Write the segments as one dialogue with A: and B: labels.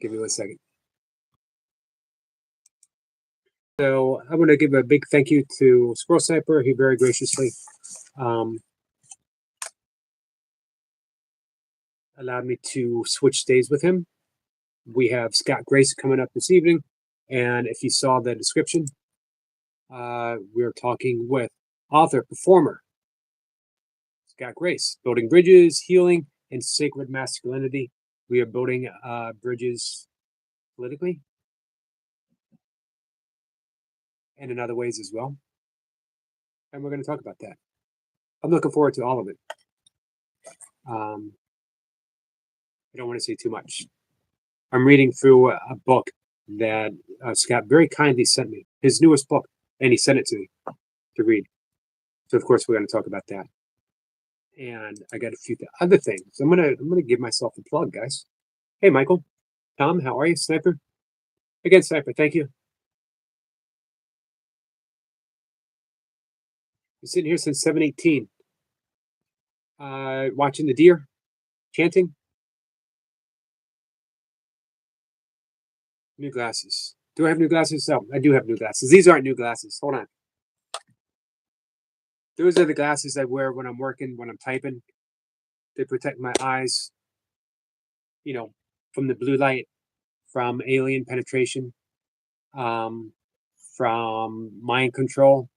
A: Give me 1 second. So I want to give a big thank you to Squirrel Sniper. He very graciously allowed me to switch days with him. We have Scott Grace coming up this evening, and if you saw the description, we're talking with author, performer, Scott Grace, building bridges, healing, and sacred masculinity. We are building bridges politically and in other ways as well. And we're going to talk about that. I'm looking forward to all of it. I don't want to say too much. I'm reading through a book that Scott very kindly sent me, his newest book, and he sent it to me to read. So of course we're going to talk about that. And I got a few other things. I'm gonna give myself a plug, guys. Hey, Michael, Tom, how are you, Sniper? Again, Sniper, thank you. Been sitting here since 7:18, watching the deer, chanting. New glasses. Do I have new glasses? Oh, I do have new glasses. These aren't new glasses. Hold on. Those are the glasses I wear when I'm working, when I'm typing. They protect my eyes, you know, from the blue light, from alien penetration, from mind control,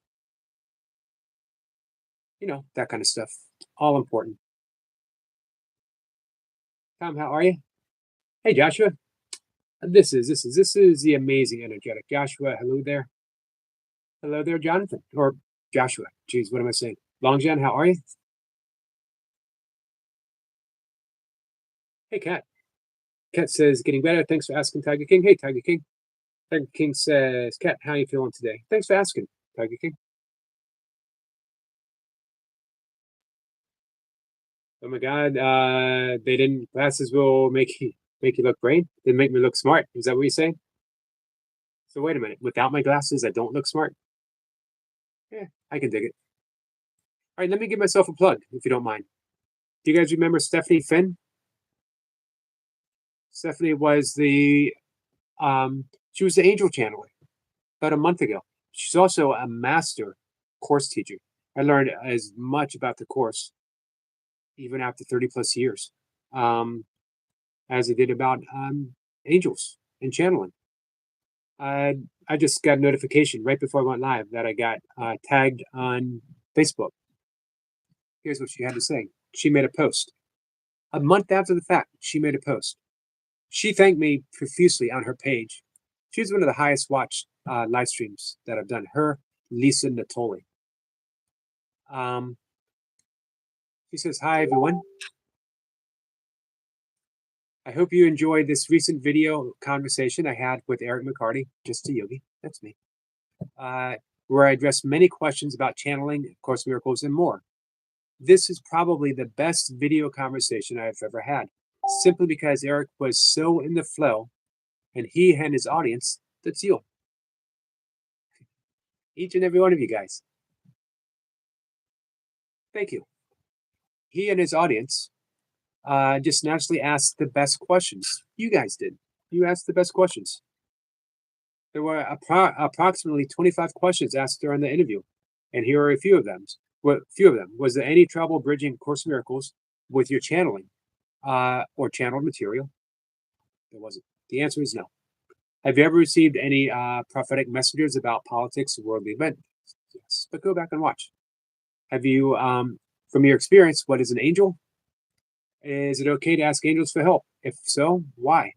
A: you know, that kind of stuff. All important. Tom, how are you? Hey, Joshua. This is the amazing energetic Joshua. Hello there. Hello there, Jonathan. Or Joshua. Geez, what am I saying? Long John, how are you? Hey, Kat. Kat says, getting better. Thanks for asking, Tiger King. Hey, Tiger King. Tiger King says, Kat, how are you feeling today? Thanks for asking, Tiger King. Oh my God, they didn't. Glasses will make you look brain. They make me look smart. Is that what you're saying? So wait a minute. Without my glasses, I don't look smart. Yeah, I can dig it. All right, let me give myself a plug, if you don't mind. Do you guys remember Stephanie Finn? Stephanie was she was the angel channeler about a month ago. She's also a master course teacher. I learned as much about the course, even after 30 plus years, as I did about angels and channeling. I just got a notification right before I went live that I got tagged on Facebook. Here's what she had to say. She made a post. A month after the fact, she made a post. She thanked me profusely on her page. She's one of the highest watched live streams that I've done. Her, Lisa Natoli. She says, hi, everyone. I hope you enjoyed this recent video conversation I had with Eric McCarty, just a yogi, that's me, where I addressed many questions about channeling, Course Miracles, and more. This is probably the best video conversation I've ever had, simply because Eric was so in the flow, and he and his audience, that's you. Each and every one of you guys. Thank you. He and his audience just naturally asked the best questions. You guys did. You asked the best questions. There were approximately 25 questions asked during the interview, and here are a few of them. Was there any trouble bridging Course in Miracles with your channeling or channeled material? There wasn't. The answer is no. Have you ever received any prophetic messages about politics or worldly events? Yes, but go back and watch. Have you, from your experience, what is an angel? Is it okay to ask angels for help? If so, why?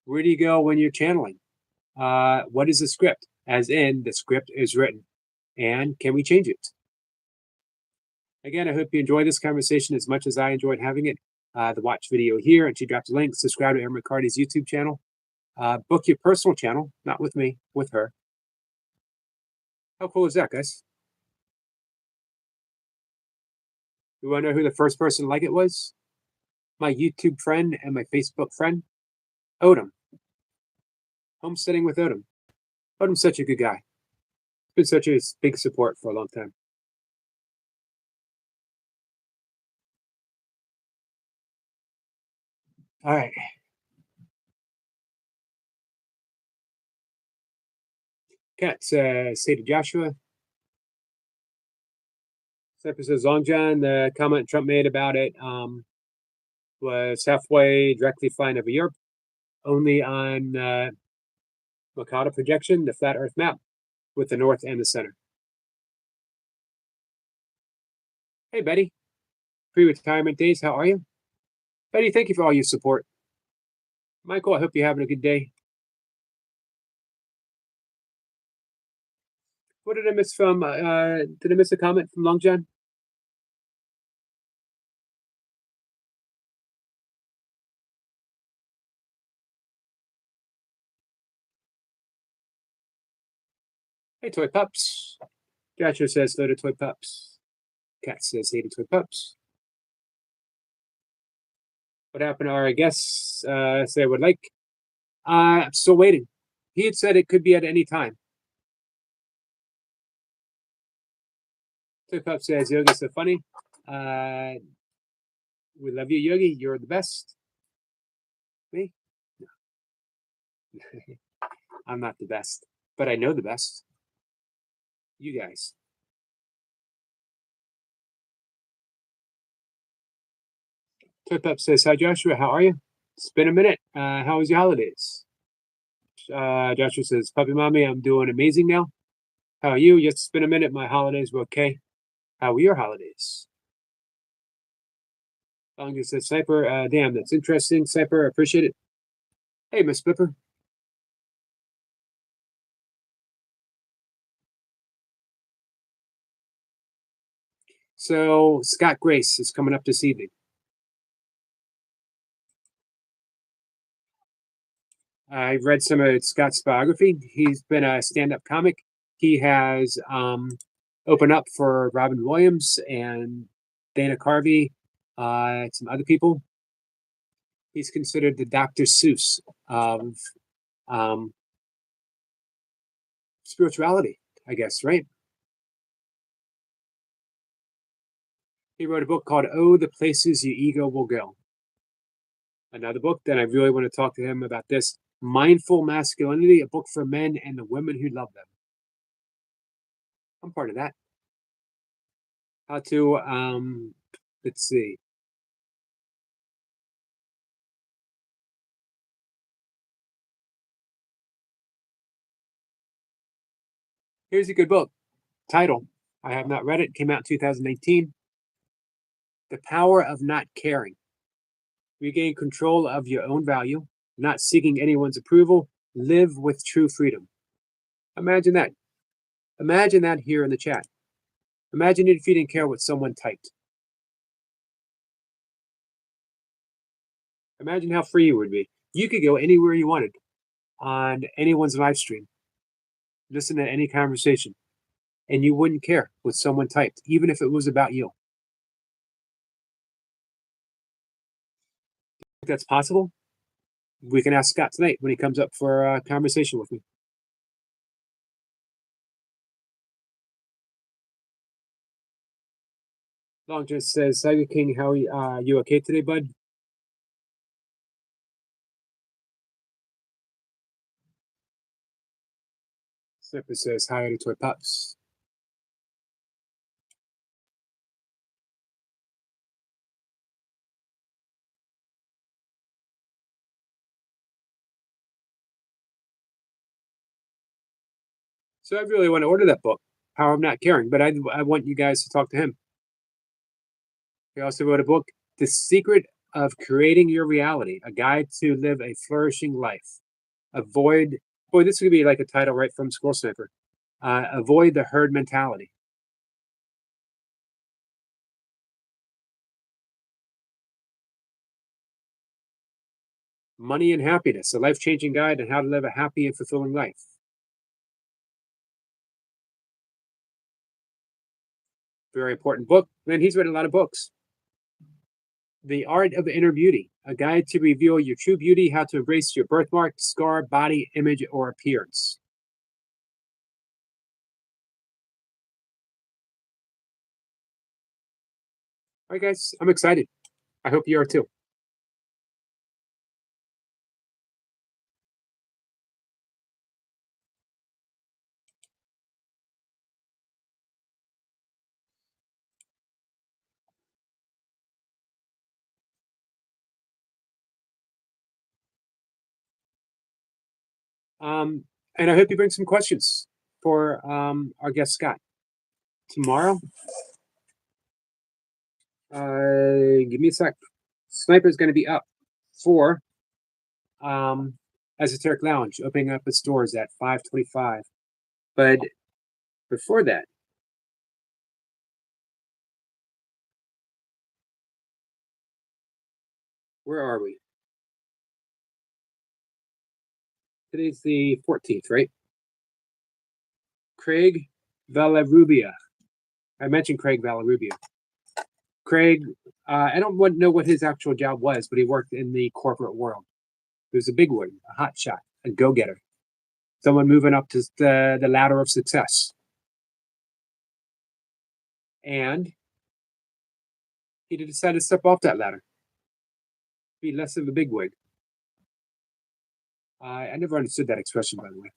A: Where do you go when you're channeling? What is the script? As in, the script is written. And can we change it? Again, I hope you enjoyed this conversation as much as I enjoyed having it. The watch video here, and she dropped a link. Subscribe to Eric McCarty's YouTube channel. Book your personal channel, not with me, with her. How cool is that, guys? You want to know who the first person like it was? My YouTube friend and my Facebook friend, Odom. Homesteading with Odom. Odom's such a good guy. Been such a big support for a long time. All right. Cat says, say to Joshua. Sniper says, Long John, the comment Trump made about it was halfway directly flying over Europe, only on Mercator projection, the flat Earth map, with the north and the center. Hey, Betty. Pre-retirement days, how are you? Betty, thank you for all your support. Michael, I hope you're having a good day. What did I miss from, did I miss a comment from Long John? Hey, Toy Pups. Joshua says, hello to Toy Pups. Cat says, hey to Toy Pups. What happened to our guests? Say I would like. I'm still waiting. He had said it could be at any time. Toy Pup says, Yogi's so funny. We love you, Yogi. You're the best. Me? No. I'm not the best, but I know the best. You guys. Toy Pup says, hi, Joshua. How are you? It's been a minute. How was your holidays? Joshua says, Puppy Mommy, I'm doing amazing now. How are you? Yes, it's been a minute. My holidays were okay. How were your holidays? Long says, Sniper, damn, that's interesting. Sniper, appreciate it. Hey, Miss Flipper. So Scott Grace is coming up this evening. I've read some of Scott's biography. He's been a stand-up comic. He has opened up for Robin Williams and Dana Carvey, some other people. He's considered the Dr. Seuss of spirituality, I guess, right? He wrote a book called Oh, the Places Your Ego Will Go. Another book that I really want to talk to him about this, Mindful Masculinity, a book for men and the women who love them. I'm part of that. How to, let's see. Here's a good book. Title, I have not read it. Came out in 2018. The Power of Not Caring. Regain control of your own value, not seeking anyone's approval. Live with true freedom. Imagine that. Imagine that here in the chat. Imagine if you didn't care what someone typed. Imagine how free you would be. You could go anywhere you wanted on anyone's live stream, listen to any conversation, and you wouldn't care what someone typed, even if it was about you. Think that's possible? We can ask Scott tonight when he comes up for a conversation with me. Long just says, Tiger King, how are you okay today, bud? Snipper says, hi to Toy Pups. So I really want to order that book, Power of Not Caring, but I want you guys to talk to him. He also wrote a book, The Secret of Creating Your Reality, a guide to live a flourishing life. Avoid, boy, this could be like a title right from Squirrel Sniper. Avoid the herd mentality. Money and Happiness, a life-changing guide on how to live a happy and fulfilling life. Very important book. And he's written a lot of books. The Art of Inner Beauty, a guide to reveal your true beauty, how to embrace your birthmark, scar, body, image, or appearance. All right, guys, I'm excited. I hope you are too. Um, and I hope you bring some questions for our guest Scott tomorrow. Give me a sec. Sniper's going to be up for um, Esoteric Lounge, opening up its doors at 5:25. But before that, where are we? Today's the 14th, right? Craig Villarubia. I mentioned Craig Villarubia. Craig, I don't know what his actual job was, but he worked in the corporate world. He was a big one, a hot shot, a go-getter, someone moving up to the ladder of success. And he decided to step off that ladder, be less of a bigwig. I never understood that expression, by the way.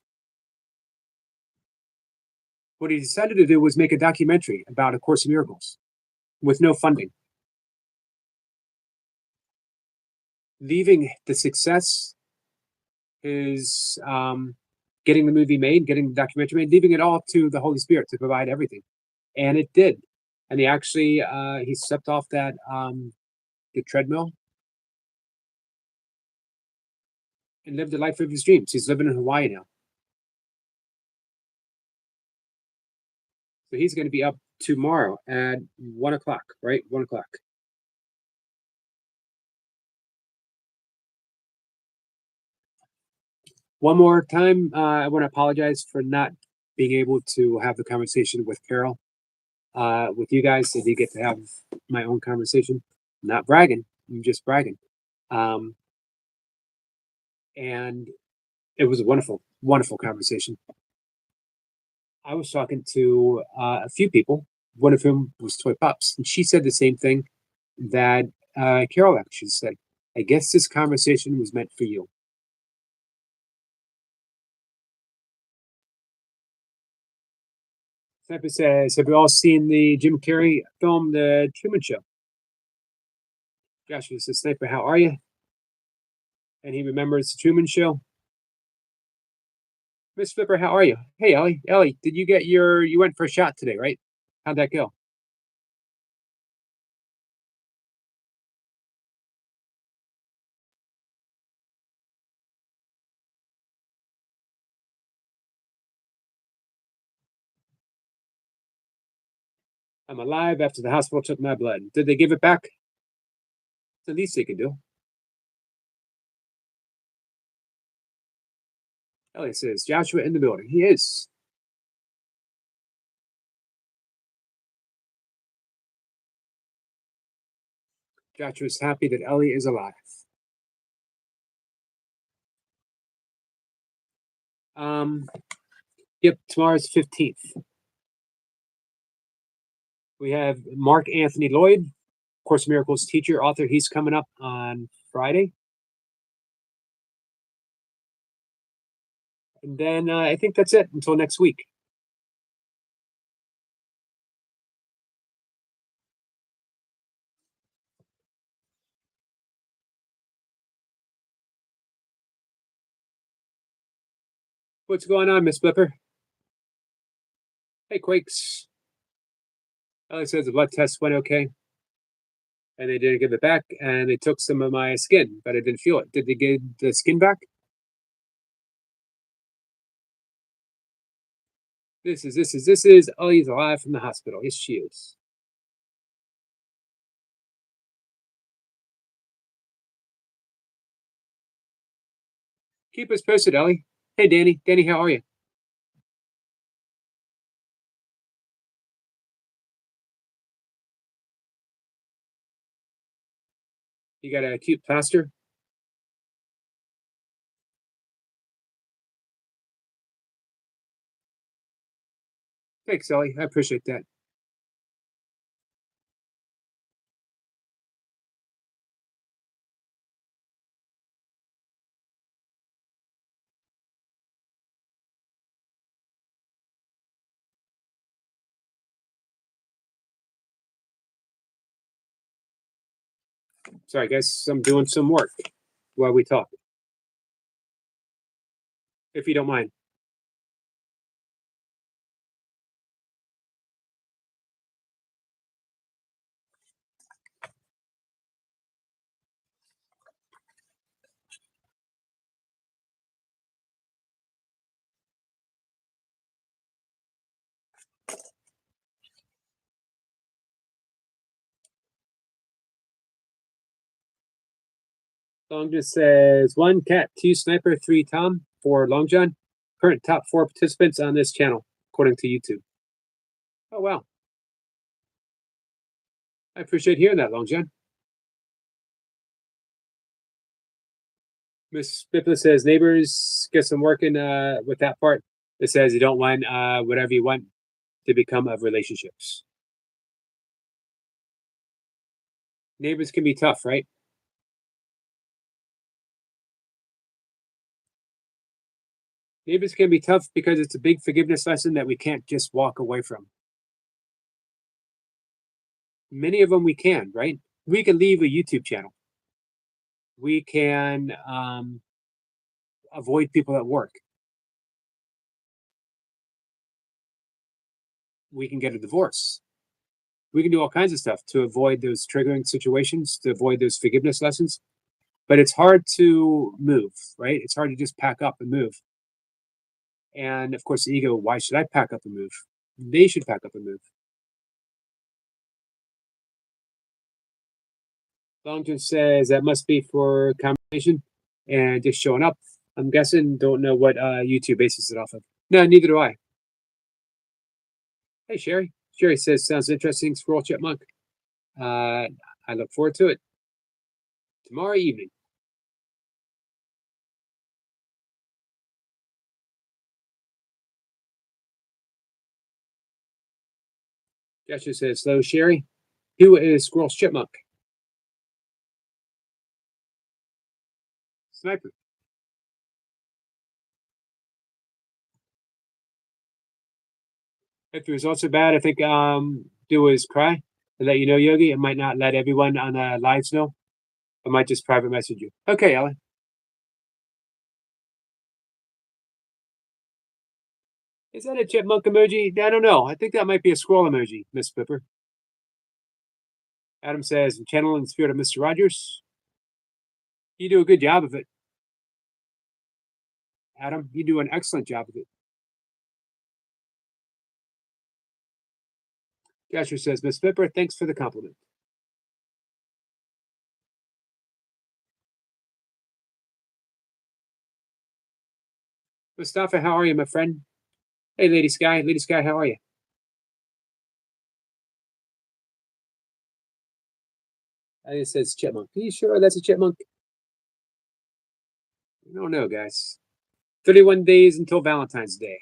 A: What he decided to do was make a documentary about A Course in Miracles with no funding, leaving the success, his getting the movie made, getting the documentary made, leaving it all to the Holy Spirit to provide everything, and it did. And he actually he stepped off that the treadmill and lived the life of his dreams. He's living in Hawaii now, so he's going to be up tomorrow at 1 o'clock. Right, 1 o'clock. One more time, I want to apologize for not being able to have the conversation with Carol. With you guys, I did get to have my own conversation. I'm not bragging, I'm just bragging. Um, and it was a wonderful, wonderful conversation. I was talking to a few people, one of whom was Toy Pops, and she said the same thing that Carol actually said. I guess this conversation was meant for you. Sniper says, have we all seen the Jim Carrey film, The Truman Show? Joshua says, Sniper, how are you? And he remembers The Truman Show. Miss Flipper, how are you? Hey, Ellie. Ellie, did you get you went for a shot today, right? How'd that go? I'm alive after the hospital took my blood. Did they give it back? It's the least they could do. Ellie says, Joshua in the building. He is. Joshua's happy that Ellie is alive. Um, yep, tomorrow's 15th. We have Mark Anthony Lloyd, Course in Miracles teacher, author. He's coming up on Friday. And then I think that's it until next week. What's going on, Miss Flipper? Hey, Quakes. Ellie says the blood test went okay. And they didn't give it back. And they took some of my skin, but I didn't feel it. Did they give the skin back? This is Ellie's alive from the hospital. Yes, she is. Keep us posted, Ellie. Hey, Danny. Danny, how are you? You got a cute plaster? Thanks, Ellie. I appreciate that. Sorry, guys. I'm doing some work while we talk. if you don't mind. Long John says 1 cat, 2 sniper, 3 Tom, 4 Long John. Current top 4 participants on this channel, according to YouTube. Oh wow. I appreciate hearing that, Long John. Miss Bipla says neighbors, guess I'm working with that part. It says you don't want whatever you want to become of relationships. Neighbors can be tough, right? Neighbors can be tough because it's a big forgiveness lesson that we can't just walk away from. Many of them we can, right? We can leave a YouTube channel. We can avoid people at work. We can get a divorce. We can do all kinds of stuff to avoid those triggering situations, to avoid those forgiveness lessons. But it's hard to move, right? It's hard to just pack up and move. And of course, the ego, why should I pack up and move? They should pack up and move. Longton says that must be for combination and just showing up. I'm guessing, don't know what YouTube bases it off of. No, neither do I. Hey, Sherry. Sherry says, sounds interesting, Squirrel Chipmunk. I look forward to it. Tomorrow evening. Joshua says, hello, Sherry. Who is Squirrel Chipmunk? Sniper. If the results are bad, I think do is cry and let you know, Yogi. I might not let everyone on the lives know. I might just private message you. Okay, Ellen. Is that a chipmunk emoji? I don't know. I think that might be a squirrel emoji, Miss Pipper. Adam says, channel in the spirit of Mr. Rogers. You do a good job of it. Adam, you do an excellent job of it. Joshua says, Miss Pipper, thanks for the compliment. Mustafa, how are you, my friend? Hey, Lady Sky. Lady Sky, how are you? It says chipmunk. Are you sure that's a chipmunk? I don't know, guys. 31 days until Valentine's Day.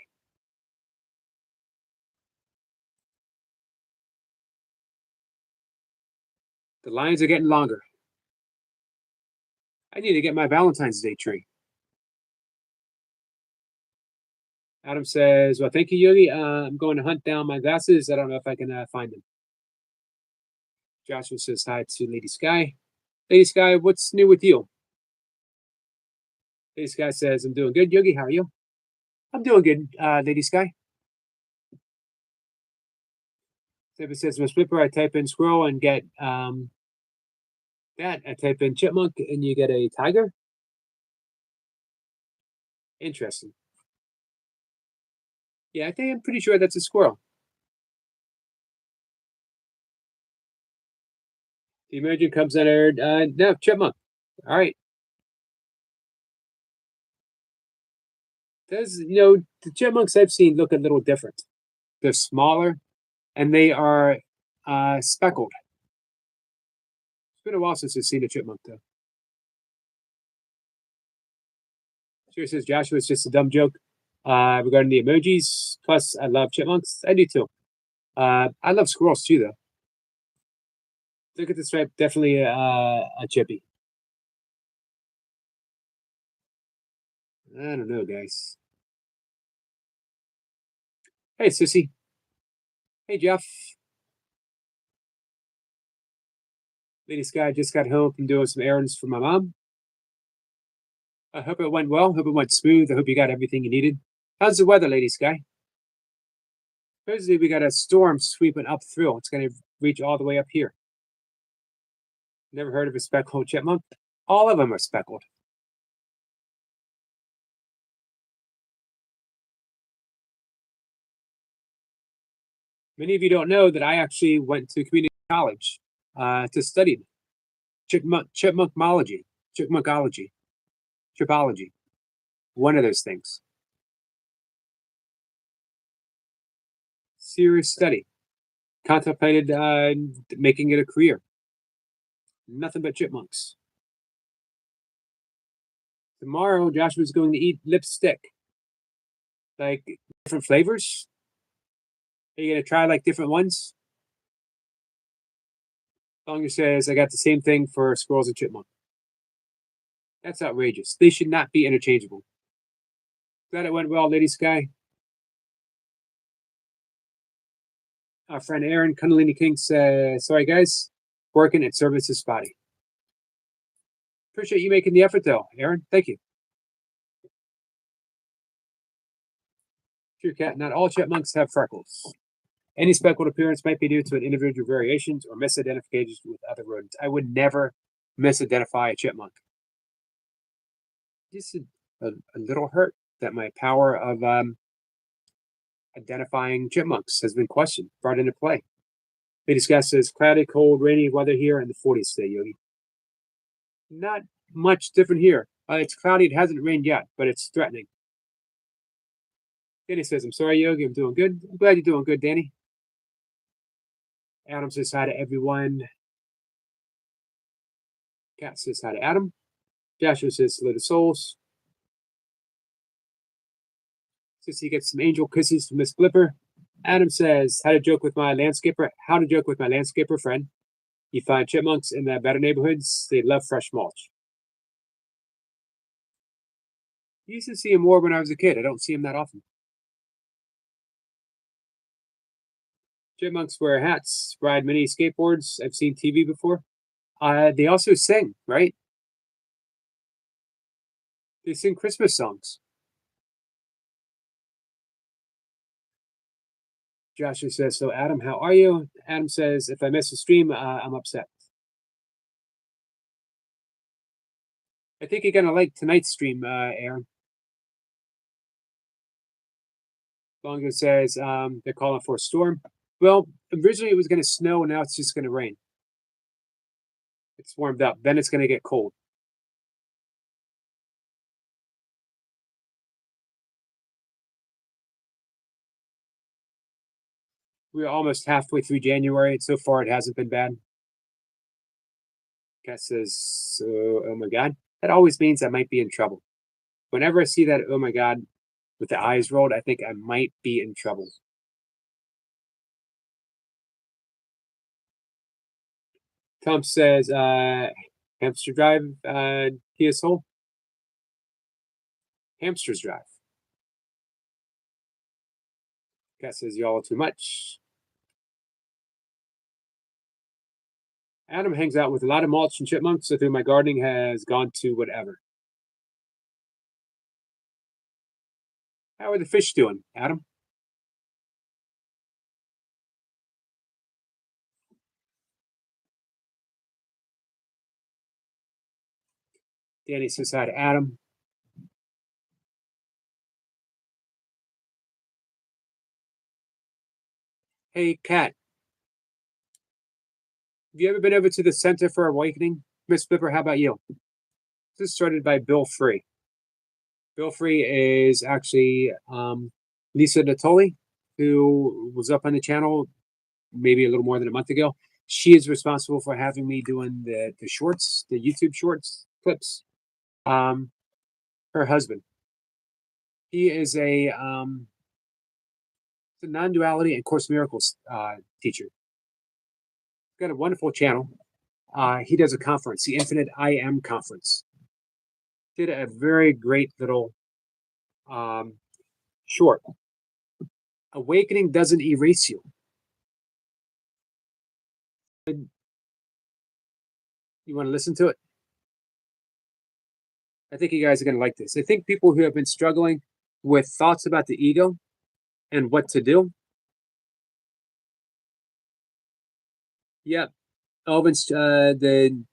A: The lines are getting longer. I need to get my Valentine's Day tree. Adam says, well, thank you, Yogi. I'm going to hunt down my glasses. I don't know if I can find them. Joshua says hi to Lady Sky. Lady Sky, what's new with you? Lady Sky says, I'm doing good. Yogi, how are you? I'm doing good, Lady Sky. So if it says Miss Flipper, I type in squirrel and get that. I type in chipmunk and you get a tiger. Interesting. Yeah, I think I'm pretty sure that's a squirrel. The emoji comes under no chipmunk. All right. Does the chipmunks I've seen look a little different. They're smaller and they are speckled. It's been a while since I've seen a chipmunk though. Sure says Joshua, it's just a dumb joke. Regarding the emojis. Plus, I love chipmunks. I do too. I love squirrels too, though. Look at the stripe. Definitely a chippy. I don't know, guys. Hey, Sissy. Hey, Jeff. Lady Sky just got home from doing some errands for my mom. I hope it went well. Hope it went smooth. I hope you got everything you needed. How's the weather, Lady Sky? Supposedly we got a storm sweeping up through. It's going to reach all the way up here. Never heard of a speckled chipmunk? All of them are speckled. Many of you don't know that I actually went to community college to study chipmunkology, tripology, one of those things. Serious study. Contemplated making it a career. Nothing but chipmunks. Tomorrow, Joshua's going to eat lipstick. Like different flavors. Are you going to try like different ones? Longer says, I got the same thing for squirrels and chipmunk. That's outrageous. They should not be interchangeable. Glad it went well, Lady Sky. Our friend Aaron Kundalini King says, sorry guys, working at service is spotty. Appreciate you making the effort though, Aaron. Thank you. True cat, not all chipmunks have freckles. Any speckled appearance might be due to an individual variations or misidentifications with other rodents. I would never misidentify a chipmunk. Just a little hurt that my power of identifying chipmunks has been questioned, brought into play. Latest guest says cloudy, cold, rainy weather here in the 40s today, Yogi. Not much different here. It's cloudy. It hasn't rained yet, but it's threatening. Danny says, I'm sorry, Yogi. I'm doing good. I'm glad you're doing good, Danny. Adam says hi to everyone. Cat says hi to Adam. Joshua says hello to souls. Says he gets some angel kisses from Miss Blipper. Adam says, how to joke with my landscaper friend. You find chipmunks in the better neighborhoods. They love fresh mulch. I used to see him more when I was a kid. I don't see him that often. Chipmunks wear hats, ride mini skateboards. I've seen TV before. They also sing, right? They sing Christmas songs. Joshua says, so Adam, how are you? Adam says, if I miss a stream, I'm upset. I think you're going to like tonight's stream, Aaron. Longo says, they're calling for a storm. Well, originally it was going to snow, and now it's just going to rain. It's warmed up. Then it's going to get cold. We're almost halfway through January, and so far it hasn't been bad. Cat says, so, oh my God. That always means I might be in trouble. Whenever I see that, oh my God, with the eyes rolled, I think I might be in trouble. Tom says, Hamster Drive, Kia Soul. Hamsters Drive. Cat says, y'all are too much. Adam hangs out with a lot of mulch and chipmunks, so through my gardening has gone to whatever. How are the fish doing, Adam? Danny says hi to Adam. Hey, Kat. Have you ever been over to the Center for Awakening? Miss Flipper, how about you? This is started by Bill Free. Bill Free is actually Lisa Natoli, who was up on the channel maybe a little more than a month ago. She is responsible for having me doing the shorts, the YouTube shorts clips. Her husband. He is a non-duality and Course in Miracles teacher. Got a wonderful channel. He does a conference, the Infinite I Am Conference. Did a very great little short. Awakening doesn't erase you. You want to listen to it? I think you guys are going to like this. I think people who have been struggling with thoughts about the ego and what to do. Yeah, Elvin's the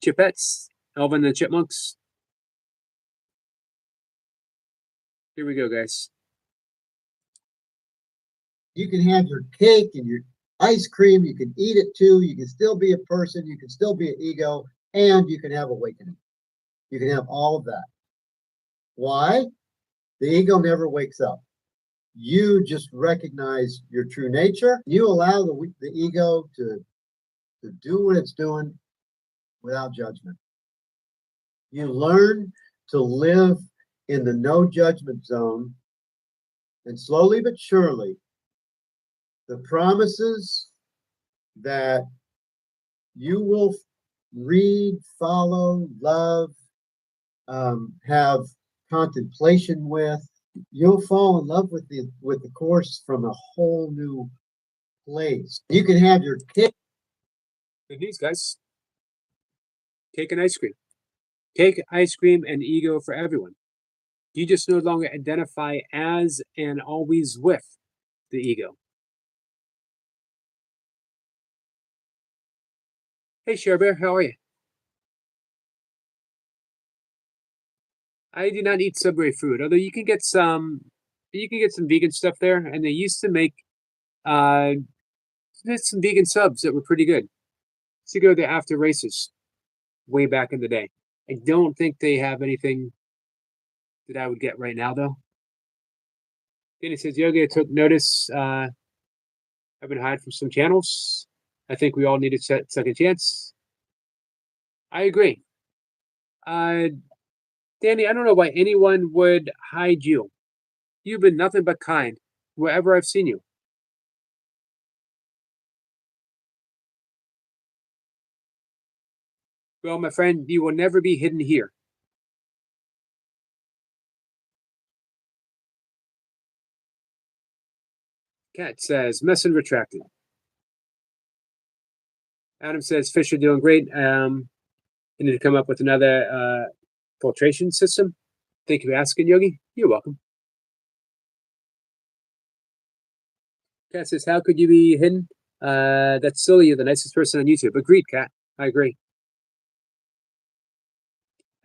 A: Chipettes, Elvin and the Chipmunks. Here we go, guys.
B: You can have your cake and your ice cream. You can eat it too. You can still be a person. You can still be an ego, and you can have awakening. You can have all of that. Why? The ego never wakes up. You just recognize your true nature. You allow the ego to do what it's doing without judgment. You learn to live in the no judgment zone, and slowly but surely, the promises that you will read, follow, love, have contemplation with, you'll fall in love with the course from a whole new place. You can have your cake.
A: Good news, guys. Cake and ice cream. Cake, ice cream, and ego for everyone. You just no longer identify as and always with the ego. Hey, Share Bear, how are you? I do not eat Subway food, although you can get some vegan stuff there, and they used to make uh some vegan subs that were pretty good. To go there after races way back in the day. I don't think they have anything that I would get right now though. Danny says Yogi, I took notice. I've been hiding from some channels. I think we all need a second chance. I agree. Danny, I don't know why anyone would hide you. You've been nothing but kind wherever I've seen you. Well, my friend, you will never be hidden here. Cat says, message retracted. Adam says, fish are doing great. I need to come up with another filtration system. Thank you for asking, Yogi. You're welcome. Cat says, how could you be hidden? That's silly. You're the nicest person on YouTube. Agreed, Cat. I agree.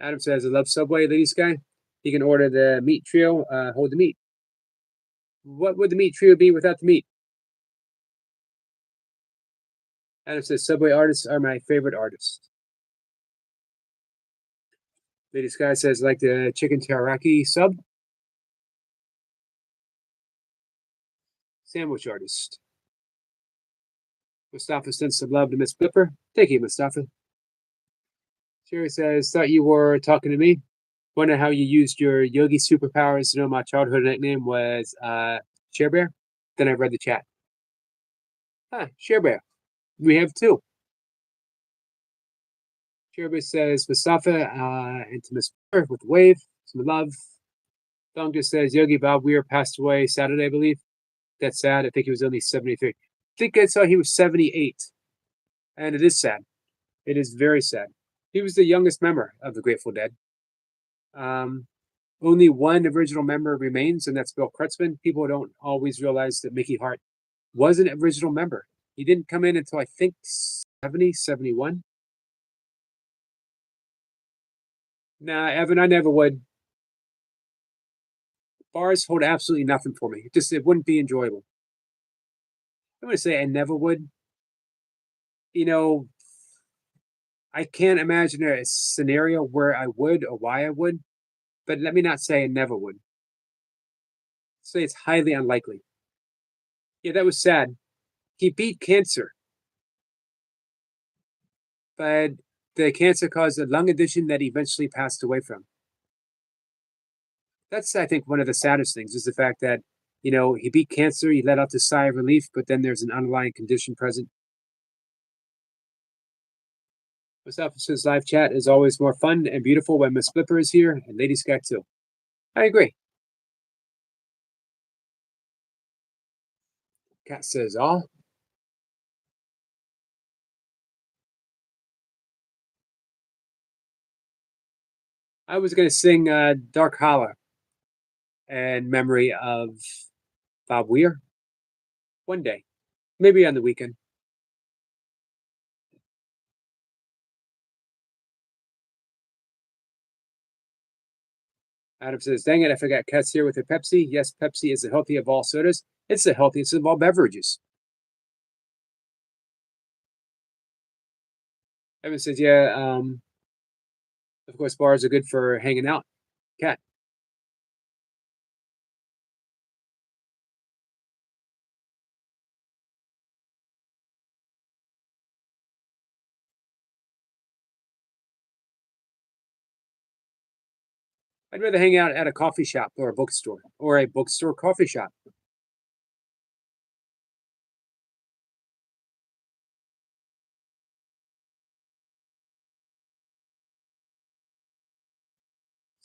A: Adam says, I love Subway, ladies guy. He can order the meat trio, hold the meat. What would the meat trio be without the meat? Adam says, Subway artists are my favorite artists. Lady Sky says, like the chicken teriyaki sub. Sandwich artist. Mustafa sends some love to Miss Flipper. Thank you, Mustafa. Sherry says, thought you were talking to me. Wonder how you used your yogi superpowers to know my childhood nickname was Share Bear. Then I read the chat. Share Bear. We have two. Share Bear says, Mustafa and to Miss Flipper with the wave. Some love. Dong just says, Yogi Bob Weir passed away Saturday, I believe. That's sad. I think he was only 73. I think I saw he was 78. And it is sad. It is very sad. He was the youngest member of the Grateful Dead. Only one original member remains, and that's Bill Kreutzmann. People don't always realize that Mickey Hart was an original member. He didn't come in until I think 70, 71. Nah, Evan, I never would. Bars hold absolutely nothing for me. It wouldn't be enjoyable. I'm going to say I never would. You know, I can't imagine a scenario where I would or why I would, but let me not say I never would. Say it's highly unlikely. Yeah, that was sad. He beat cancer, but the cancer caused a lung addition that he eventually passed away from. That's, I think, one of the saddest things is the fact that, he beat cancer, he let out the sigh of relief, but then there's an underlying condition present. Miss Officer's live chat is always more fun and beautiful when Miss Flipper is here, and Lady Sky too. I agree. Cat says, oh. I was going to sing Dark Holler in memory of Bob Weir one day, maybe on the weekend. Adam says, dang it, I forgot Kat's here with her Pepsi. Yes, Pepsi is the healthy of all sodas. It's the healthiest of all beverages. Evan says, yeah, of course, bars are good for hanging out. Cat. I'd rather hang out at a coffee shop or a bookstore coffee shop.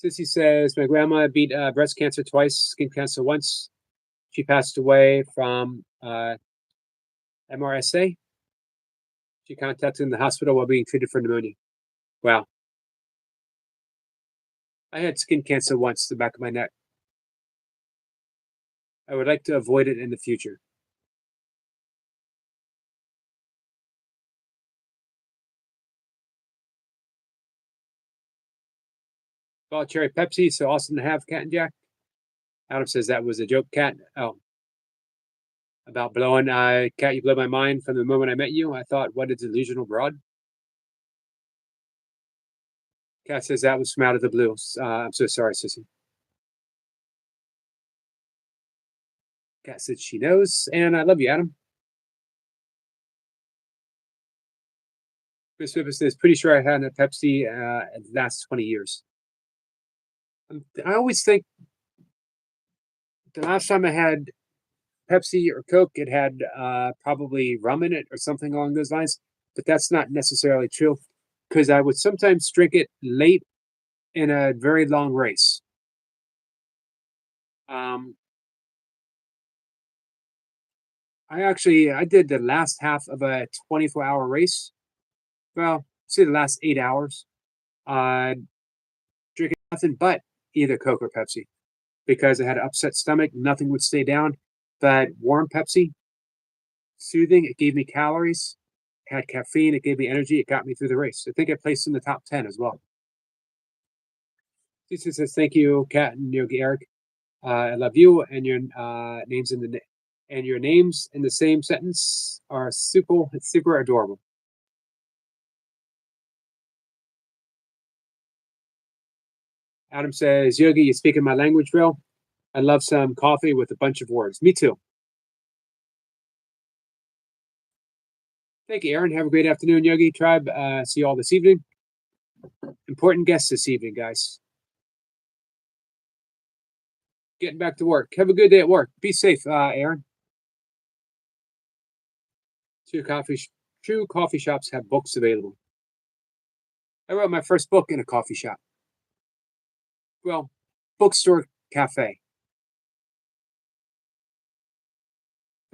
A: Sissy says, my grandma beat breast cancer twice, skin cancer once. She passed away from MRSA. She contacted the hospital while being treated for pneumonia. Wow. I had skin cancer once, the back of my neck. I would like to avoid it in the future. Well, cherry Pepsi, so awesome to have, Cat and Jack. Adam says that was a joke, Cat. Oh, about blowing. Cat, you blow my mind from the moment I met you. I thought, what a delusional broad. Cat says that was from out of the blue. I'm so sorry, Sissy. Cat said she knows, and I love you, Adam. Chris Rivers says, pretty sure I had a Pepsi in the last 20 years. I always think the last time I had Pepsi or Coke, it had probably rum in it or something along those lines, but that's not necessarily true because I would sometimes drink it late in a very long race. I did the last half of a 24-hour race. Well, say the last 8 hours, drinking nothing but either Coke or Pepsi because I had an upset stomach. Nothing would stay down. But warm Pepsi, soothing. It gave me calories. It had caffeine. It gave me energy. It got me through the race. I think I placed in the top 10 as well. He says, "Thank you, Kat and Yogi Eric. I love you and your names in the same sentence are super adorable." Adam says, "Yogi, you speaking my language, bro? I love some coffee with a bunch of words. Me too." Thank you, Aaron. Have a great afternoon, Yogi Tribe. See you all this evening. Important guests this evening, guys. Getting back to work. Have a good day at work. Be safe, Aaron. True coffee shops have books available. I wrote my first book in a coffee shop. Well, bookstore cafe.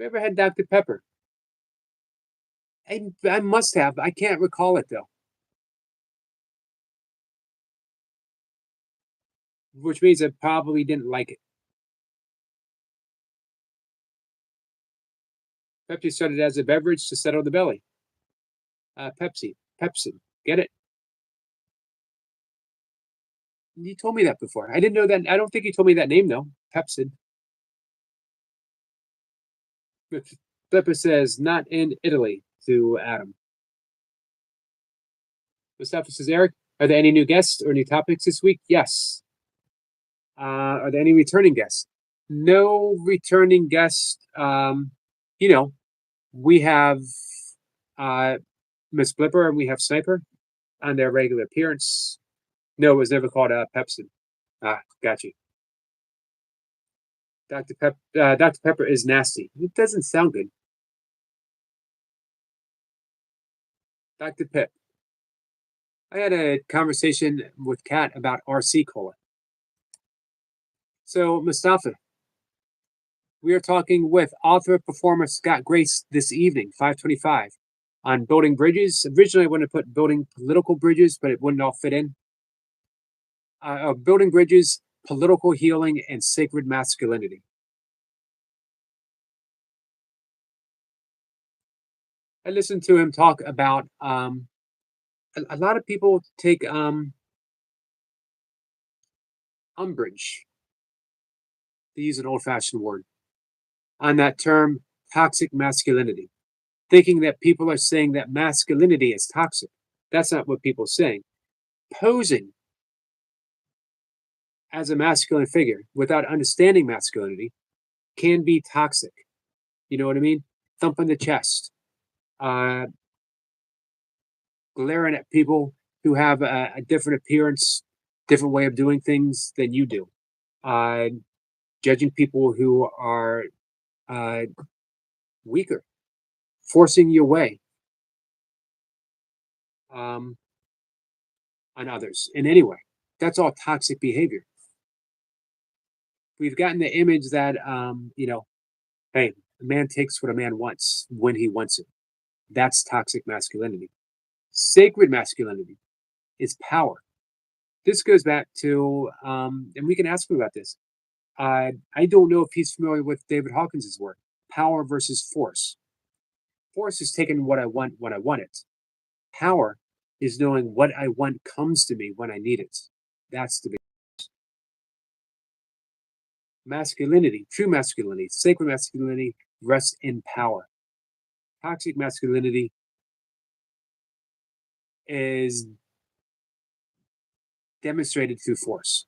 A: Have you ever had Dr. Pepper? I must have. I can't recall it though. Which means I probably didn't like it. Pepsi started as a beverage to settle the belly. Pepsi. Get it? You told me that before. I didn't know that. I don't think you told me that name though. Pepsid. Pepper says, not in Italy to Adam. Mustafa says, Eric, are there any new guests or new topics this week? Yes. Are there any returning guests? No returning guests. We have Miss Blipper and we have Sniper on their regular appearance. No, it was never called Pepsi. Got you. Dr. Pepper is nasty. It doesn't sound good. Dr. Pip. I had a conversation with Kat about RC Cola. So, Mustafa, we are talking with author performer Scott Grace this evening, 5:25, on building bridges. Originally, I wanted to put building political bridges, but it wouldn't all fit in. building bridges, political healing, and sacred masculinity. I listened to him talk about a lot of people take umbrage, to use an old fashioned word, on that term toxic masculinity, thinking that people are saying that masculinity is toxic. That's not what people are saying. Posing as a masculine figure without understanding masculinity can be toxic. You know what I mean? Thumping the chest, uh, glaring at people who have a different appearance, different way of doing things than you do, uh, judging people who are uh, weaker, forcing your way um, on others in any way. That's all toxic behavior. We've gotten the image that, hey, a man takes what a man wants when he wants it. That's toxic masculinity. Sacred masculinity is power. This goes back to, and we can ask him about this. I don't know if he's familiar with David Hawkins's work, power versus force. Force is taking what I want when I want it. Power is knowing what I want comes to me when I need it. That's the big masculinity, true masculinity, sacred masculinity rests in power. Toxic masculinity is demonstrated through force.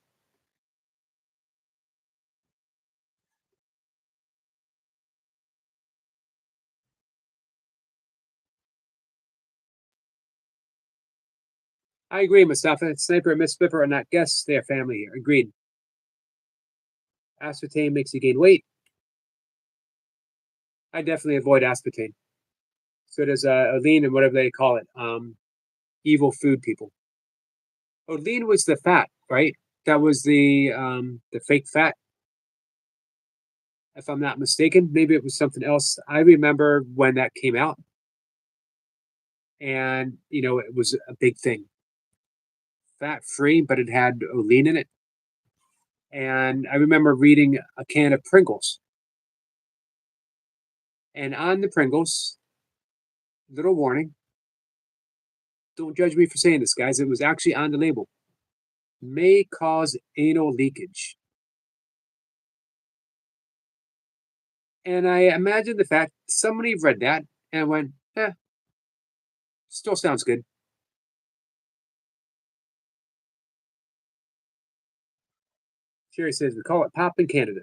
A: I agree, Mustafa. Sniper and Miss Flipper are not guests, they are family here. Agreed. Aspartame makes you gain weight. I definitely avoid aspartame. So does Olean and whatever they call it. Evil food people. Olean was the fat, right? That was the fake fat, if I'm not mistaken. Maybe it was something else. I remember when that came out, and it was a big thing. Fat free, but it had Olean in it. And I remember reading a can of Pringles. And on the Pringles, little warning. Don't judge me for saying this, guys. It was actually on the label. May cause anal leakage. And I imagine the fact somebody read that and went, still sounds good. Sherry says, we call it pop in Canada.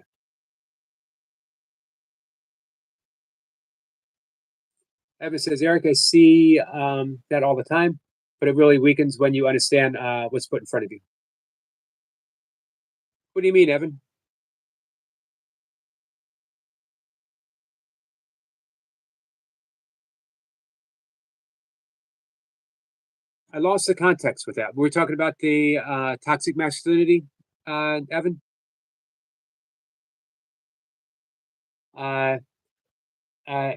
A: Evan says, Eric, I see that all the time, but it really weakens when you understand what's put in front of you. What do you mean, Evan? I lost the context with that. We were talking about the toxic masculinity, Evan. Uh, uh,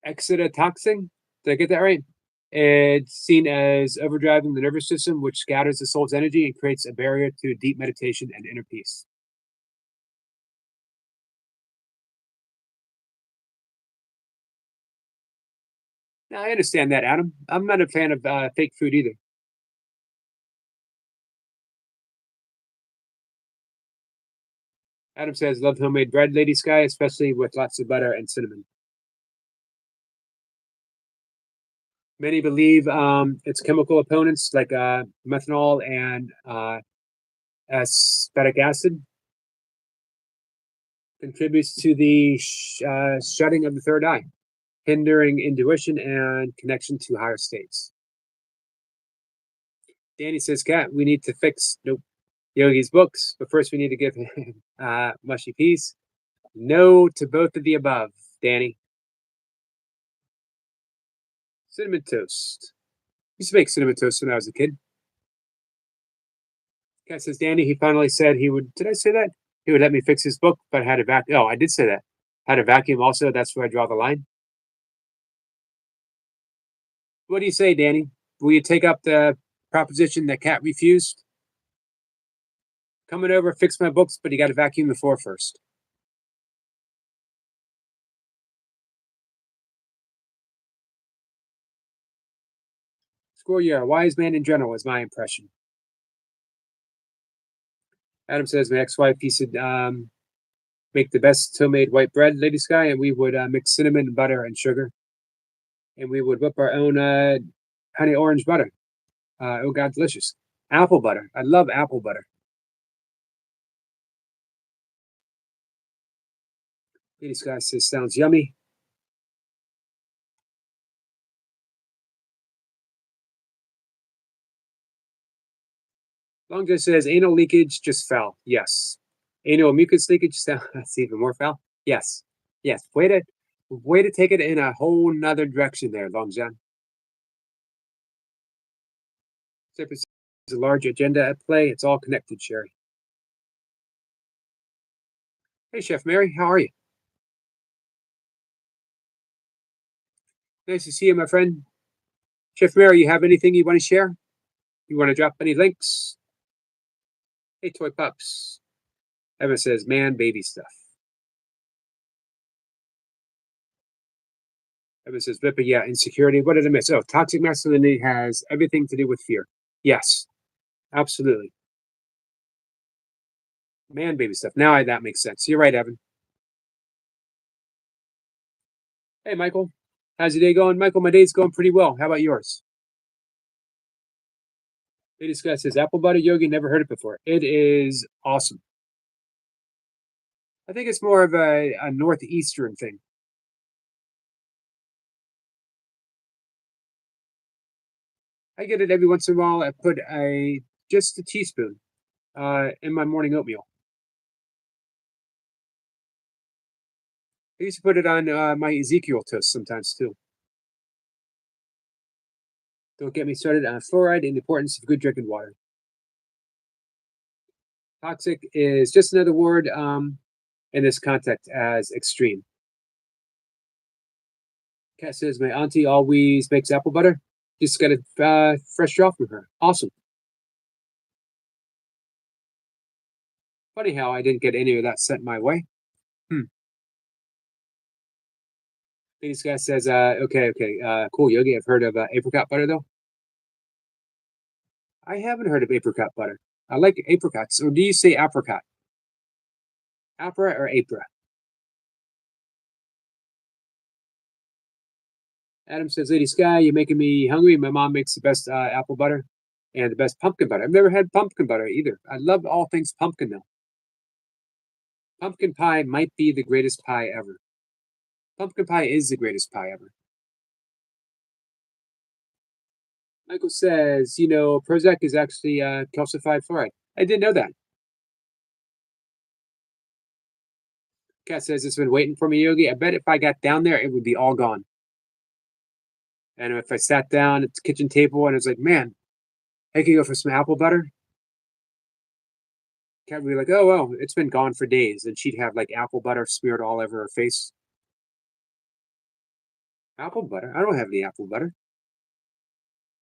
A: Excitotoxin. Did I get that right? It's seen as overdriving the nervous system, which scatters the soul's energy and creates a barrier to deep meditation and inner peace. Now, I understand that, Adam. I'm not a fan of fake food either. Adam says, love homemade bread, Lady Sky, especially with lots of butter and cinnamon. Many believe its chemical opponents like methanol and aspartic acid contributes to the shutting of the third eye, hindering intuition and connection to higher states. Danny says, Cat, we need to fix Yogi's books, but first we need to give him mushy peace. No to both of the above, Danny. Cinnamon toast. Used to make cinnamon toast when I was a kid. Cat says, Danny, he finally said he would. Did I say that? He would let me fix his book, but I had to vacuum. Oh, I did say that. Had to vacuum also. That's where I draw the line. What do you say, Danny? Will you take up the proposition that cat refused. Coming over, fix my books, but you got to vacuum the floor first. Squirrel, you're a wise man in general, is my impression. Adam says, my ex-wife, he said, make the best homemade white bread, Lady Sky, and we would mix cinnamon, butter, and sugar. And we would whip our own honey orange butter. Oh, God, delicious. Apple butter. I love apple butter. Lady Sky says, sounds yummy. Long John says, anal leakage just fell. Yes. Anal mucus leakage, that's even more foul. Yes. Yes. Way to take it in a whole nother direction there, Long John. There's a large agenda at play. It's all connected, Sherry. Hey, Chef Mary, how are you? Nice to see you, my friend. Chef Mary, you have anything you want to share? You want to drop any links? Hey, Toy Pups. Evan says, man, baby stuff. Evan says, Vippa, yeah, insecurity. What did I miss? Oh, toxic masculinity has everything to do with fear. Yes, absolutely. Man, baby stuff. Now that makes sense. You're right, Evan. Hey, Michael. How's your day going? Michael, my day's going pretty well. How about yours? Lady Scott says, apple butter yogi, never heard it before. It is awesome. I think it's more of a northeastern thing. I get it every once in a while. I put just a teaspoon in my morning oatmeal. I used to put it on my Ezekiel toast sometimes too. Don't get me started on fluoride and the importance of good drinking water. Toxic is just another word in this context as extreme. Kat says, my auntie always makes apple butter. Just got it fresh drop from her. Awesome. Funny how I didn't get any of that sent my way. This guy says, okay, cool, Yogi. I've heard of apricot butter, though. I haven't heard of apricot butter. I like apricots. Or do you say apricot? Apra or apra? Adam says, Lady Sky, you're making me hungry. My mom makes the best apple butter and the best pumpkin butter. I've never had pumpkin butter either. I love all things pumpkin, though. Pumpkin pie might be the greatest pie ever. Pumpkin pie is the greatest pie ever. Michael says, Prozac is actually calcified fluoride. I didn't know that. Kat says, it's been waiting for me, Yogi. I bet if I got down there, it would be all gone. And if I sat down at the kitchen table and I was like, man, I could go for some apple butter. Kat would be like, oh, well, it's been gone for days. And she'd have like apple butter smeared all over her face. Apple butter? I don't have any apple butter.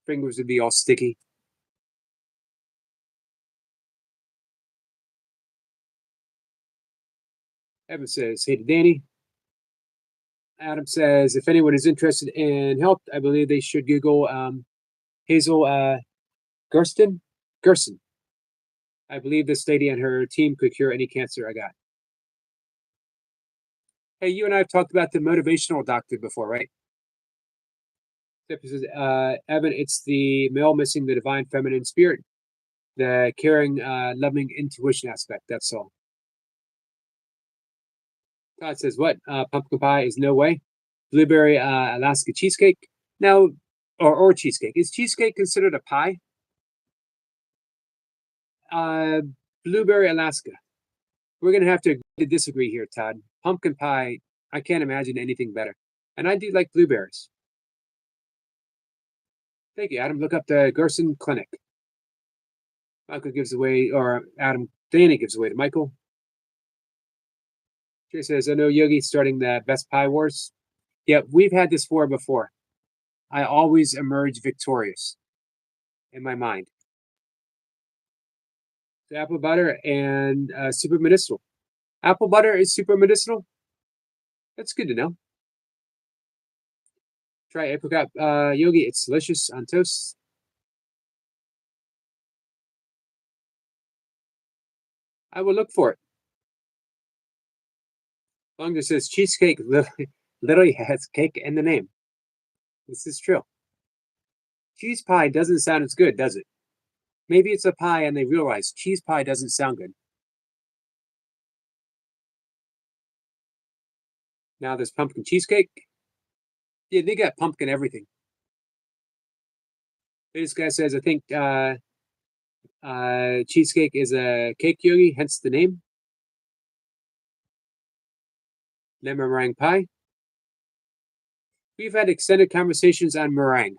A: Fingers would be all sticky. Evan says, hey to Danny. Adam says, if anyone is interested in health, I believe they should Google Hazel Gerson. I believe this lady and her team could cure any cancer I got. Hey, you and I have talked about the motivational doctor before, right? Says, Evan, it's the male missing the divine feminine spirit, the caring, loving intuition aspect. That's all. Todd says, what? Pumpkin pie is no way. Blueberry Alaska cheesecake? No, or cheesecake. Is cheesecake considered a pie? Blueberry Alaska. We're going to have to agree to disagree here, Todd. Pumpkin pie, I can't imagine anything better. And I do like blueberries. Thank you, Adam. Look up the Gerson Clinic. Michael gives away, or Danny gives away to Michael. Jay says, I know Yogi starting the Best Pie Wars. Yeah, we've had this war before. I always emerge victorious. in my mind. So apple butter and super medicinal. Apple butter is super medicinal. That's good to know. Try apricot yogi. It's delicious on toast. I will look for it. Long as it says cheesecake, literally has cake in the name. This is true. Cheese pie doesn't sound as good, does it? Maybe it's a pie and they realize cheese pie doesn't sound good. Now there's pumpkin cheesecake. Yeah, they got pumpkin everything. This guy says, I think cheesecake is a cake yogi, hence the name. Lemon meringue pie. We've had extended conversations on meringue.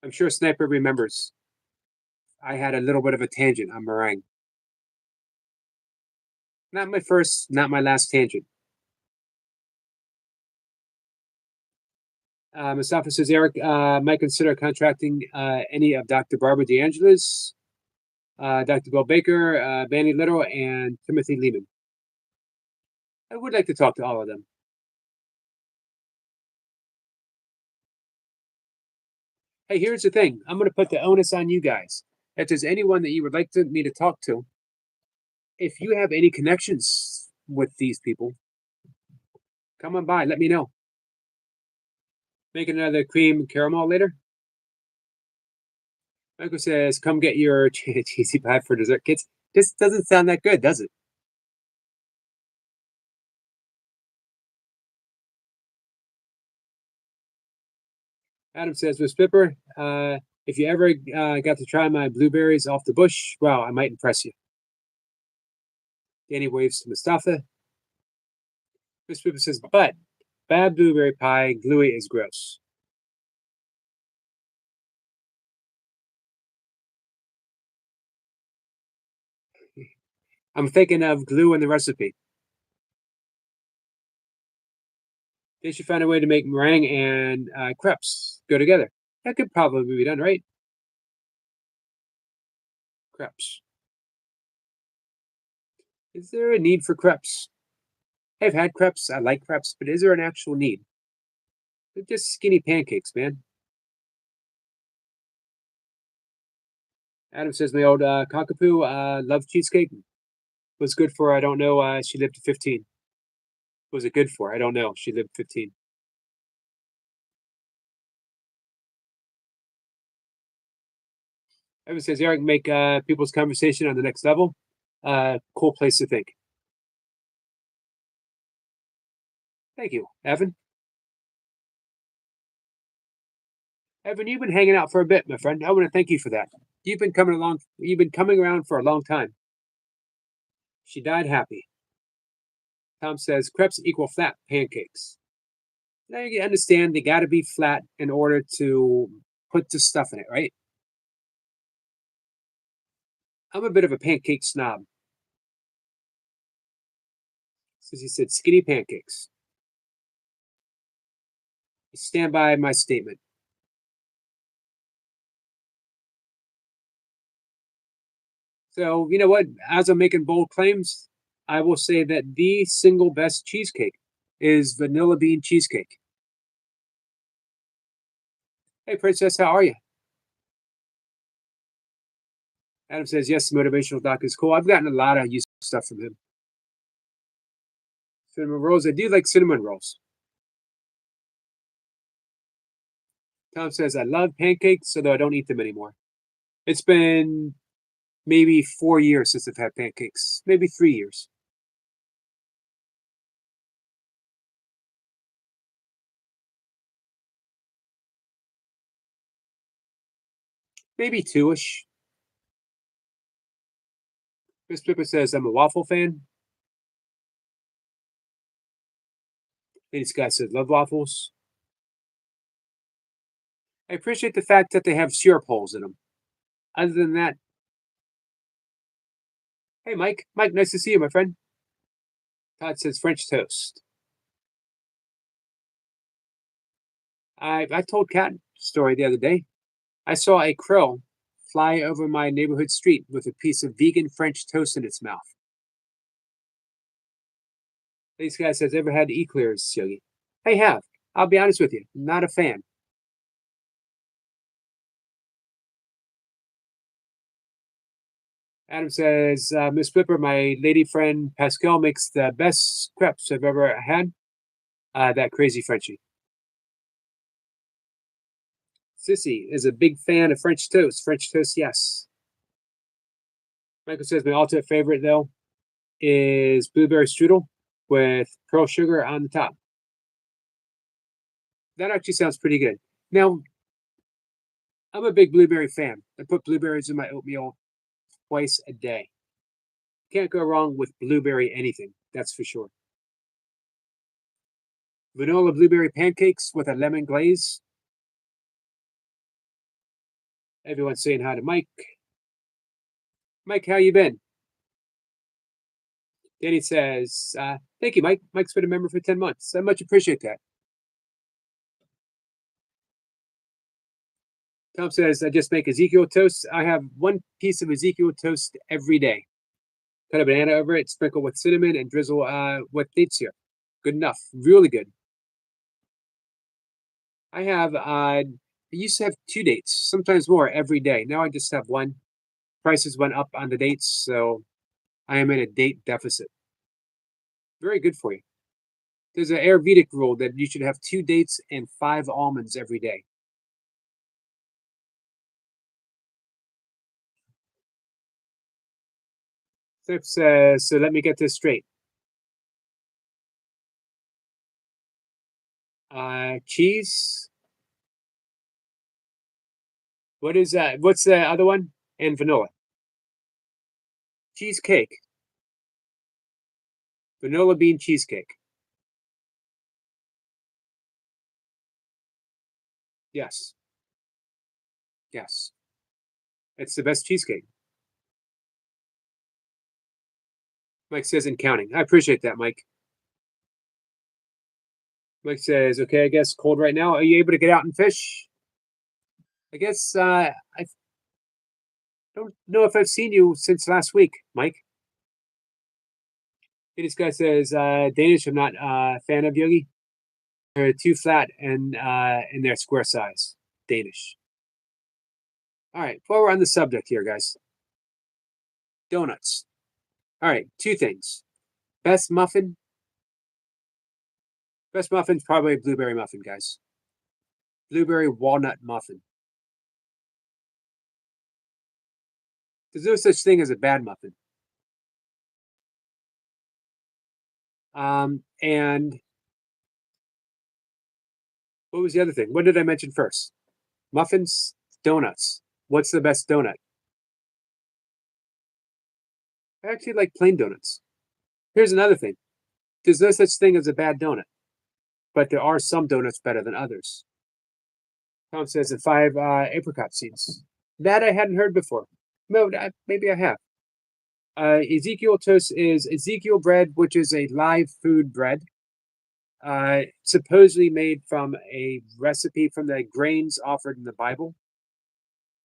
A: I'm sure Sniper remembers. I had a little bit of a tangent on meringue. Not my first, not my last tangent. Mustafa says, Eric might consider contracting any of Dr. Barbara DeAngelis, Dr. Bill Baker, Banny Little, and Timothy Lehman. I would like to talk to all of them. Hey, here's the thing. I'm going to put the onus on you guys. If there's anyone that you would like me to talk to, if you have any connections with these people, come on by. Let me know. Make another cream caramel later. Michael says, come get your cheesy pie for dessert. Kids, this doesn't sound that good, does it? Adam says, Miss Pipper, if you ever got to try my blueberries off the bush, well, I might impress you. Danny waves to Mustafa. Miss Pipper says, but bad blueberry pie, gluey is gross. I'm thinking of glue in the recipe. They should find a way to make meringue and crepes go together. That could probably be done, right? Crepes. Is there a need for crepes? I've had crepes. I like crepes, but is there an actual need? They're just skinny pancakes, man. Adam says my old cockapoo loved cheesecake. Was good for her. I don't know. She lived to 15. Was it good for? I don't know. She lived 15. Evan says Eric make people's conversation on the next level. Cool place to think. Thank you, Evan. Evan, you've been hanging out for a bit, my friend. I want to thank you for that. You've been coming along. You've been coming around for a long time. She died happy. Tom says crepes equal flat pancakes. Now you understand they got to be flat in order to put the stuff in it, right? I'm a bit of a pancake snob. Since he said skinny pancakes. I stand by my statement. So, you know what? As I'm making bold claims, I will say that the single best cheesecake is vanilla bean cheesecake. Hey, Princess, how are you? Adam says, yes, the motivational doc is cool. I've gotten a lot of useful stuff from him. Cinnamon rolls. I do like cinnamon rolls. Tom says, I love pancakes, although I don't eat them anymore. It's been maybe 4 years since I've had pancakes, maybe 3 years. Maybe 2-ish. Chris Pippa says, I'm a waffle fan. Lady Scott says, love waffles. I appreciate the fact that they have syrup holes in them. Other than that, hey, Mike. Mike, nice to see you, my friend. Todd says French toast. I told Kat story the other day. I saw a crow fly over my neighborhood street with a piece of vegan French toast in its mouth. This guy says, ever had eclairs, Yogi? I have. I'll be honest with you, not a fan. Adam says, Miss Flipper, my lady friend Pascal makes the best crepes I've ever had. That crazy Frenchie. Sissy is a big fan of French toast. French toast, yes. Michael says, my ultimate favorite, though, is blueberry strudel with pearl sugar on the top. That actually sounds pretty good. Now, I'm a big blueberry fan. I put blueberries in my oatmeal twice a day. Can't go wrong with blueberry anything, that's for sure. Vanilla blueberry pancakes with a lemon glaze. Everyone's saying hi to Mike. Mike, how you been? Danny says, thank you, Mike. Mike's been a member for 10 months. I much appreciate that. Tom says, I just make Ezekiel toast. I have one piece of Ezekiel toast every day. Cut a banana over it, sprinkle with cinnamon, and drizzle with dates here. Good enough. Really good. I have, I used to have 2 dates, sometimes more every day. Now I just have one. Prices went up on the dates, so I am in a date deficit. Very good for you. There's an Ayurvedic rule that you should have 2 dates and 5 almonds every day. So let me get this straight. Cheese. What is that? What's the other one? And vanilla. Cheesecake. Vanilla bean cheesecake. Yes. Yes. It's the best cheesecake. Mike says in counting. I appreciate that, Mike. Mike says, okay, I guess cold right now. Are you able to get out and fish? I guess I don't know if I've seen you since last week, Mike. This guy says, Danish, I'm not a fan of Yogi. They're too flat and in their square size. Danish. All right, while we're on the subject here, guys. Donuts. All right, 2 things. Best muffin. Best muffin's probably a blueberry muffin, guys. Blueberry walnut muffin. There's no such thing as a bad muffin. And what was the other thing? What did I mention first? Muffins, donuts. What's the best donut? I actually like plain donuts. Here's another thing. There's no such thing as a bad donut, but there are some donuts better than others. Tom says the 5 apricot seeds. That I hadn't heard before. No, maybe I have. Ezekiel toast is Ezekiel bread, which is a live food bread, supposedly made from a recipe from the grains offered in the Bible,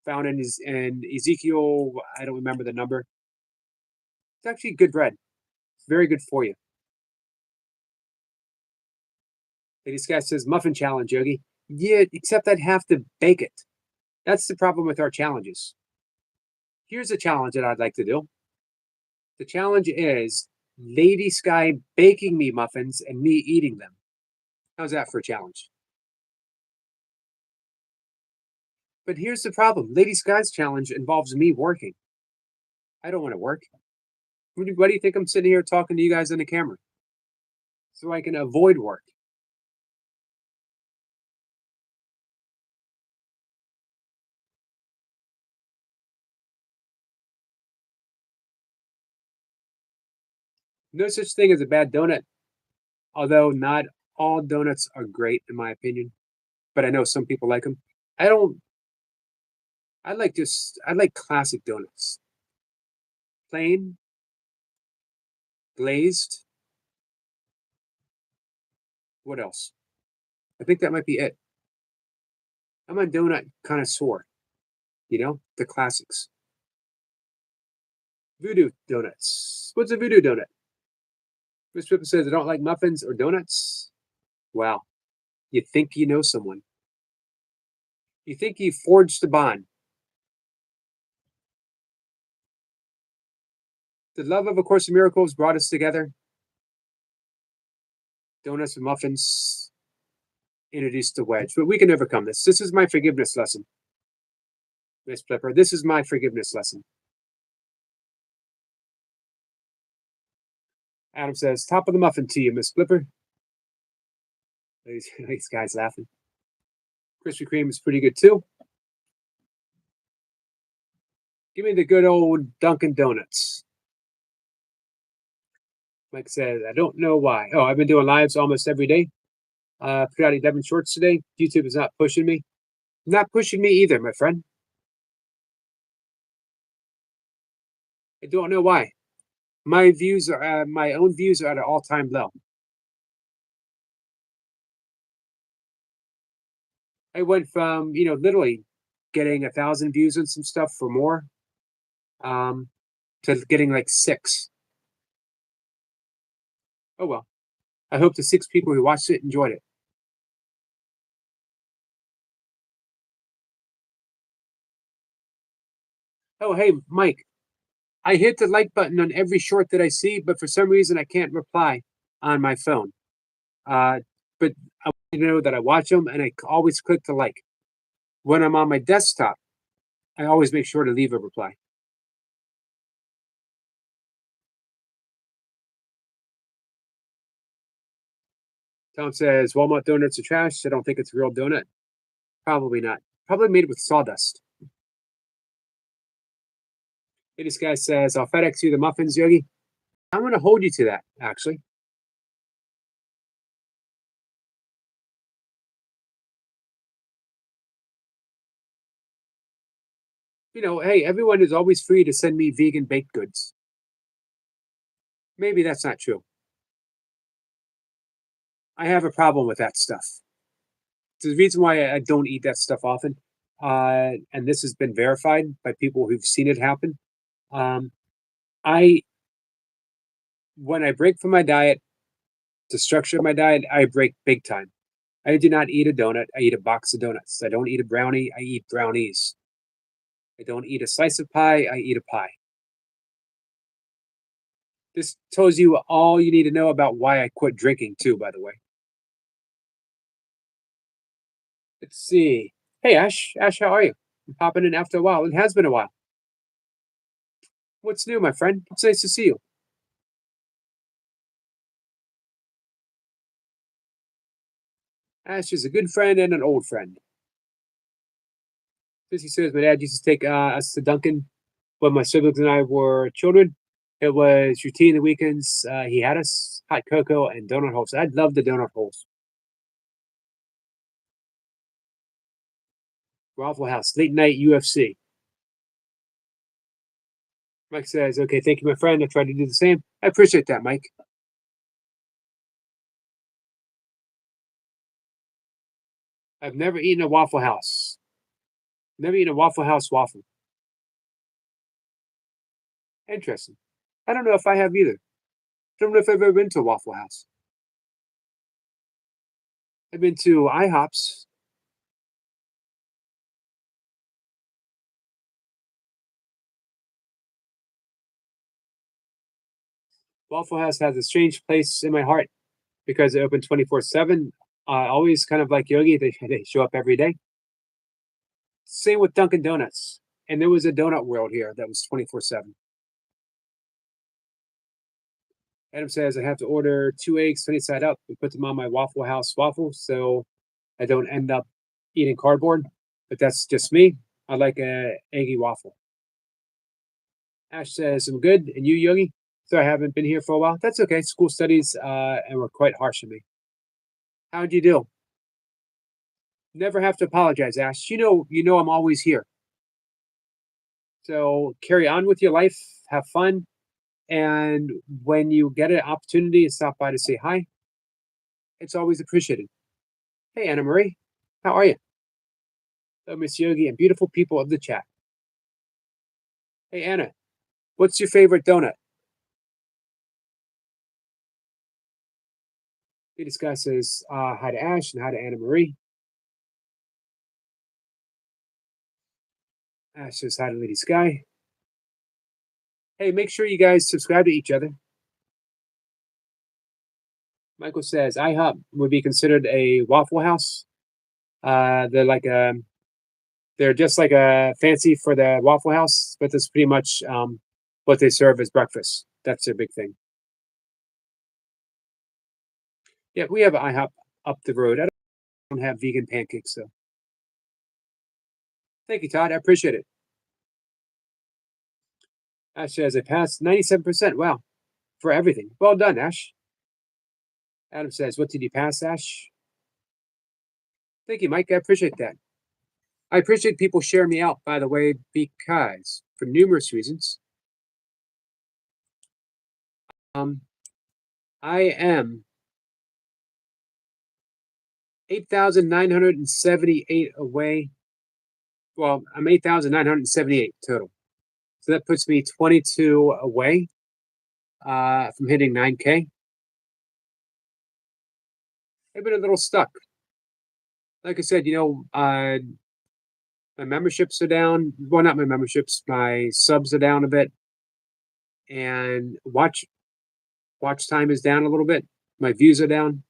A: found in Ezekiel. I don't remember the number. It's actually good bread. It's very good for you. This guy says muffin challenge, Yogi. Yeah, except I'd have to bake it. That's the problem with our challenges. Here's a challenge that I'd like to do. The challenge is Lady Sky baking me muffins and me eating them. How's that for a challenge? But here's the problem. Lady Sky's challenge involves me working. I don't want to work. Why do you think I'm sitting here talking to you guys on the camera? So I can avoid work. No such thing as a bad donut, although not all donuts are great in my opinion. But I know some people like them. I don't. I like classic donuts. Plain, glazed. What else? I think that might be it. I'm a donut connoisseur, the classics. Voodoo donuts. What's a voodoo donut? Miss Pippen says, I don't like muffins or donuts. Wow. You think you know someone. You think you forged a bond. The love of A Course in Miracles brought us together. Donuts and muffins introduced the wedge, but we can overcome this. This is my forgiveness lesson. Miss Flipper, this is my forgiveness lesson. Adam says, top of the muffin to you, Miss Flipper. These guys laughing. Krispy Kreme is pretty good too. Give me the good old Dunkin' Donuts. Mike says, I don't know why. Oh, I've been doing lives almost every day. Put out 11 shorts today. YouTube is not pushing me. Not pushing me either, my friend. I don't know why. My views are my own views are at an all-time low. I went from literally getting 1,000 views on some stuff for more, to getting like 6. Oh well. I hope the 6 people who watched it enjoyed it. Oh hey Mike, I hit the like button on every short that I see, but for some reason I can't reply on my phone. But I want you to know that I watch them and I always click the like. When I'm on my desktop, I always make sure to leave a reply. Tom says Walmart donuts are trash. I don't think it's a real donut. Probably not. Probably made with sawdust. Hey, this guy says, I'll FedEx you the muffins, Yogi. I'm going to hold you to that, actually. Hey, everyone is always free to send me vegan baked goods. Maybe that's not true. I have a problem with that stuff. It's the reason why I don't eat that stuff often. And this has been verified by people who've seen it happen. Um, I, when I break from my diet, the structure of my diet, I break big time. I do not eat a donut. I eat a box of donuts. I don't eat a brownie. I eat brownies. I don't eat a slice of pie. I eat a pie. This tells you all you need to know about why I quit drinking, too, by the way. Let's see. Hey, Ash. Ash, how are you? I'm popping in after a while. It has been a while. What's new, my friend? It's nice to see you. Ash is a good friend and an old friend. Sissy says my dad used to take us to Dunkin' when my siblings and I were children. It was routine the weekends. He had us hot cocoa and donut holes. I'd love the donut holes. Waffle House, late night UFC. Mike says, okay, thank you, my friend. I tried to do the same. I appreciate that, Mike. I've never eaten a Waffle House. Never eaten a Waffle House waffle. Interesting. I don't know if I have either. Don't know if I've ever been to a Waffle House. I've been to IHOPs. Waffle House has a strange place in my heart because they open 24/7. Always kind of like Yogi, they show up every day. Same with Dunkin' Donuts. And there was a donut world here that was 24/7. Adam says I have to order 2 eggs sunny side up and put them on my Waffle House waffle so I don't end up eating cardboard. But that's just me. I like a eggy waffle. Ash says I'm good, and you, Yogi? So I haven't been here for a while. That's okay. School studies and were quite harsh on me. How'd you do? Never have to apologize, Ash. You know I'm always here. So carry on with your life, have fun, and when you get an opportunity to stop by to say hi, it's always appreciated. Hey, Anna Marie, how are you? Hello, Miss Yogi, and beautiful people of the chat. Hey, Anna, what's your favorite donut? Lady Sky says hi to Ash and hi to Anna Marie. Ash says hi to Lady Sky. Hey, make sure you guys subscribe to each other. Michael says IHOP would be considered a Waffle House. They're like they're just like a fancy for the Waffle House, but that's pretty much what they serve as breakfast. That's their big thing. Yeah, we have IHOP up the road. I don't have vegan pancakes though. Thank you, Todd. I appreciate it. Ash says I passed 97%. Wow, for everything. Well done, Ash. Adam says, what did you pass, Ash? Thank you, Mike. I appreciate that. I appreciate people sharing me out, by the way, because for numerous reasons. I am 8,978 away. Well, I'm 8,978 total. So that puts me 22 away from hitting 9K. I've been a little stuck. Like I said, my memberships are down. Well, not my memberships, my subs are down a bit. And watch time is down a little bit. My views are down.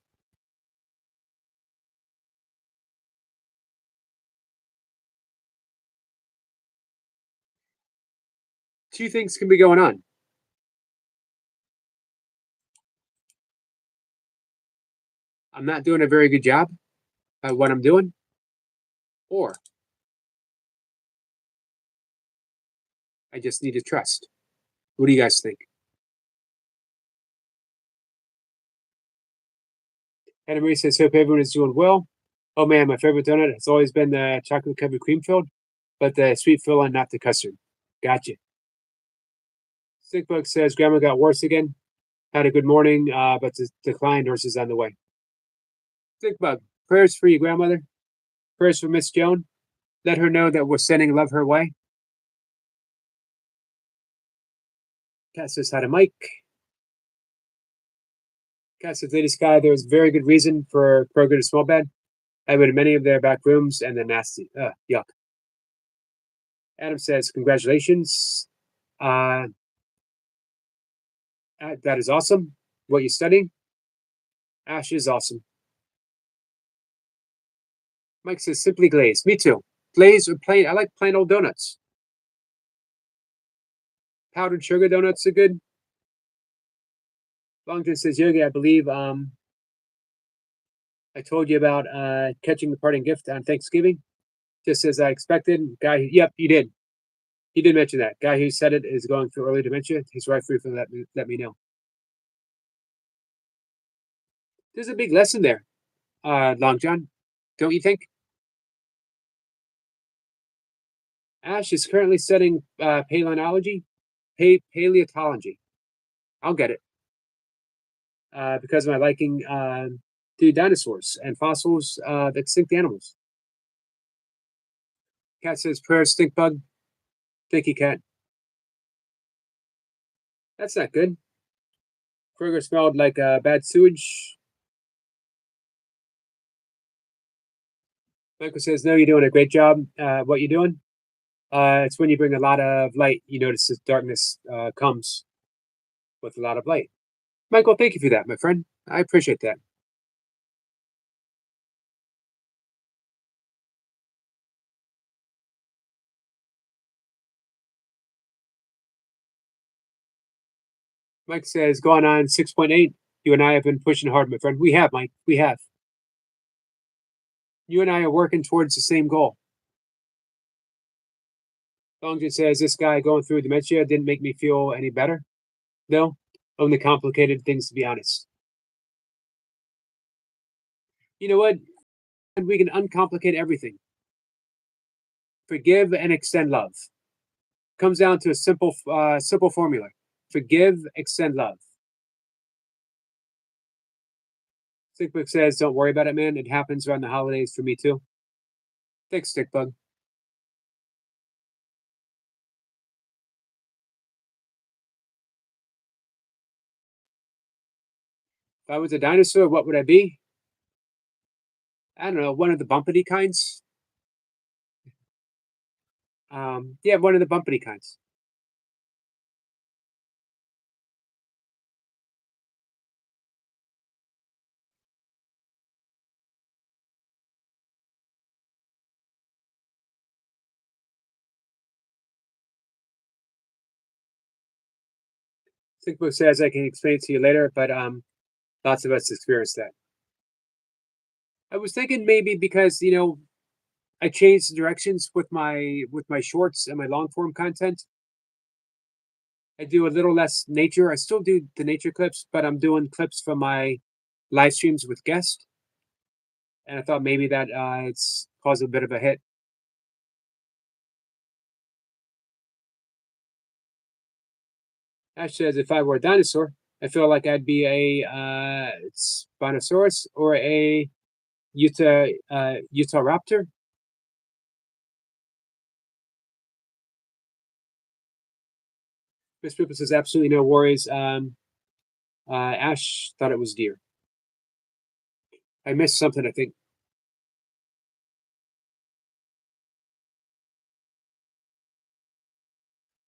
A: Two things can be going on. I'm not doing a very good job at what I'm doing, or I just need to trust. What do you guys think? Anna Marie says, hope everyone is doing well. Oh man, my favorite donut has always been the chocolate covered cream filled, but the sweet filling, not the custard. Gotcha. Sickbook says, Grandma got worse again. Had a good morning, but declined. Nurse is on the way. Sickbug, prayers for your grandmother. Prayers for Miss Joan. Let her know that we're sending love her way. Cat says hi to Mike. Cat says, Lady Sky, there's very good reason for Kroger to smell bad. I went in many of their back rooms and they're nasty. Yuck. Adam says, congratulations. That is awesome. What you're studying? Ash is awesome. Mike says, simply glazed. Me too. Glazed or plain. I like plain old donuts. Powdered sugar donuts are good. Longton says, Yogi, I believe I told you about catching the parting gift on Thanksgiving, just as I expected. Guy, yep, you did. He did mention that. Guy who said it is going through early dementia. His wife briefly let me know. There's a big lesson there, Long John, don't you think? Ash is currently studying paleontology. I'll get it because of my liking to dinosaurs and fossils of extinct animals. Cat says prayers stink bug. Thank you, Cat. That's not good. Kroger smelled like bad sewage. Michael says, no, you're doing a great job. What you're doing? It's when you bring a lot of light, you notice that darkness comes with a lot of light. Michael, thank you for that, my friend. I appreciate that. Mike says, going on 6.8. You and I have been pushing hard, my friend. We have, Mike. We have. You and I are working towards the same goal. Longton says, this guy going through dementia didn't make me feel any better. No, only complicated things, to be honest. You know what? We can uncomplicate everything. Forgive and extend love. Comes down to a simple formula. Forgive, extend love. Stickbug says, don't worry about it, man. It happens around the holidays for me too. Thanks, Stickbug. If I was a dinosaur, what would I be? I don't know, one of the bumpity kinds. Yeah, one of the bumpity kinds. Thinkbook says I can explain it to you later, but lots of us experience that. I was thinking maybe because I changed directions with my shorts and my long form content. I do a little less nature. I still do the nature clips, but I'm doing clips from my live streams with guests, and I thought maybe that it's caused a bit of a hit. Ash says, if I were a dinosaur, I feel like I'd be a Spinosaurus or a Utahraptor. Miss Pippa says, absolutely no worries. Ash thought it was deer. I missed something, I think.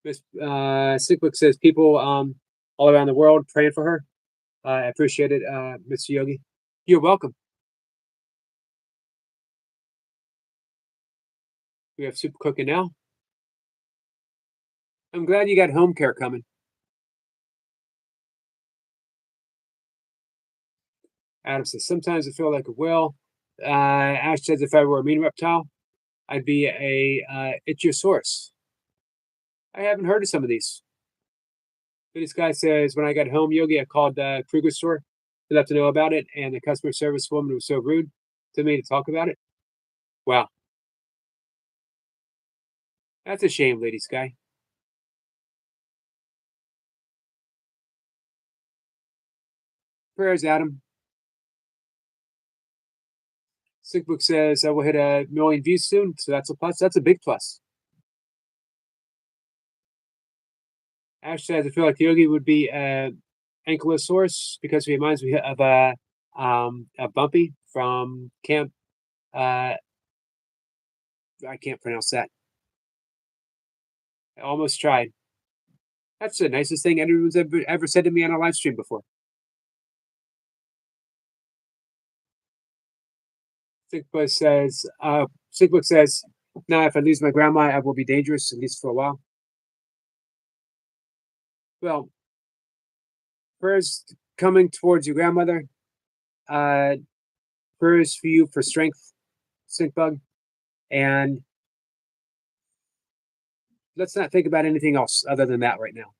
A: Miss Sickbook says, people all around the world praying for her. I appreciate it, Mr. Yogi. You're welcome. We have soup cooking now. I'm glad you got home care coming. Adam says, sometimes I feel like a whale. Ash says, if I were a mean reptile, I'd be a Ichthyosaurus. I haven't heard of some of these. But this guy says, when I got home, Yogi, I called the Kruger store to let them know about it, and the customer service woman was so rude to me to talk about it. Wow. That's a shame, Lady Sky. Prayers, Adam. Sickbook says I will hit 1,000,000 views soon, so that's a plus. That's a big plus. Ash says I feel like Yogi would be Ankylosaurus because he reminds me of a Bumpy from Camp. I can't pronounce that. I almost tried. That's the nicest thing anyone's ever said to me on a live stream before. Sickbook says, now if I lose my grandma, I will be dangerous, at least for a while. Well, first coming towards your grandmother, prayers for you for strength, Sinkbug, and let's not think about anything else other than that right now.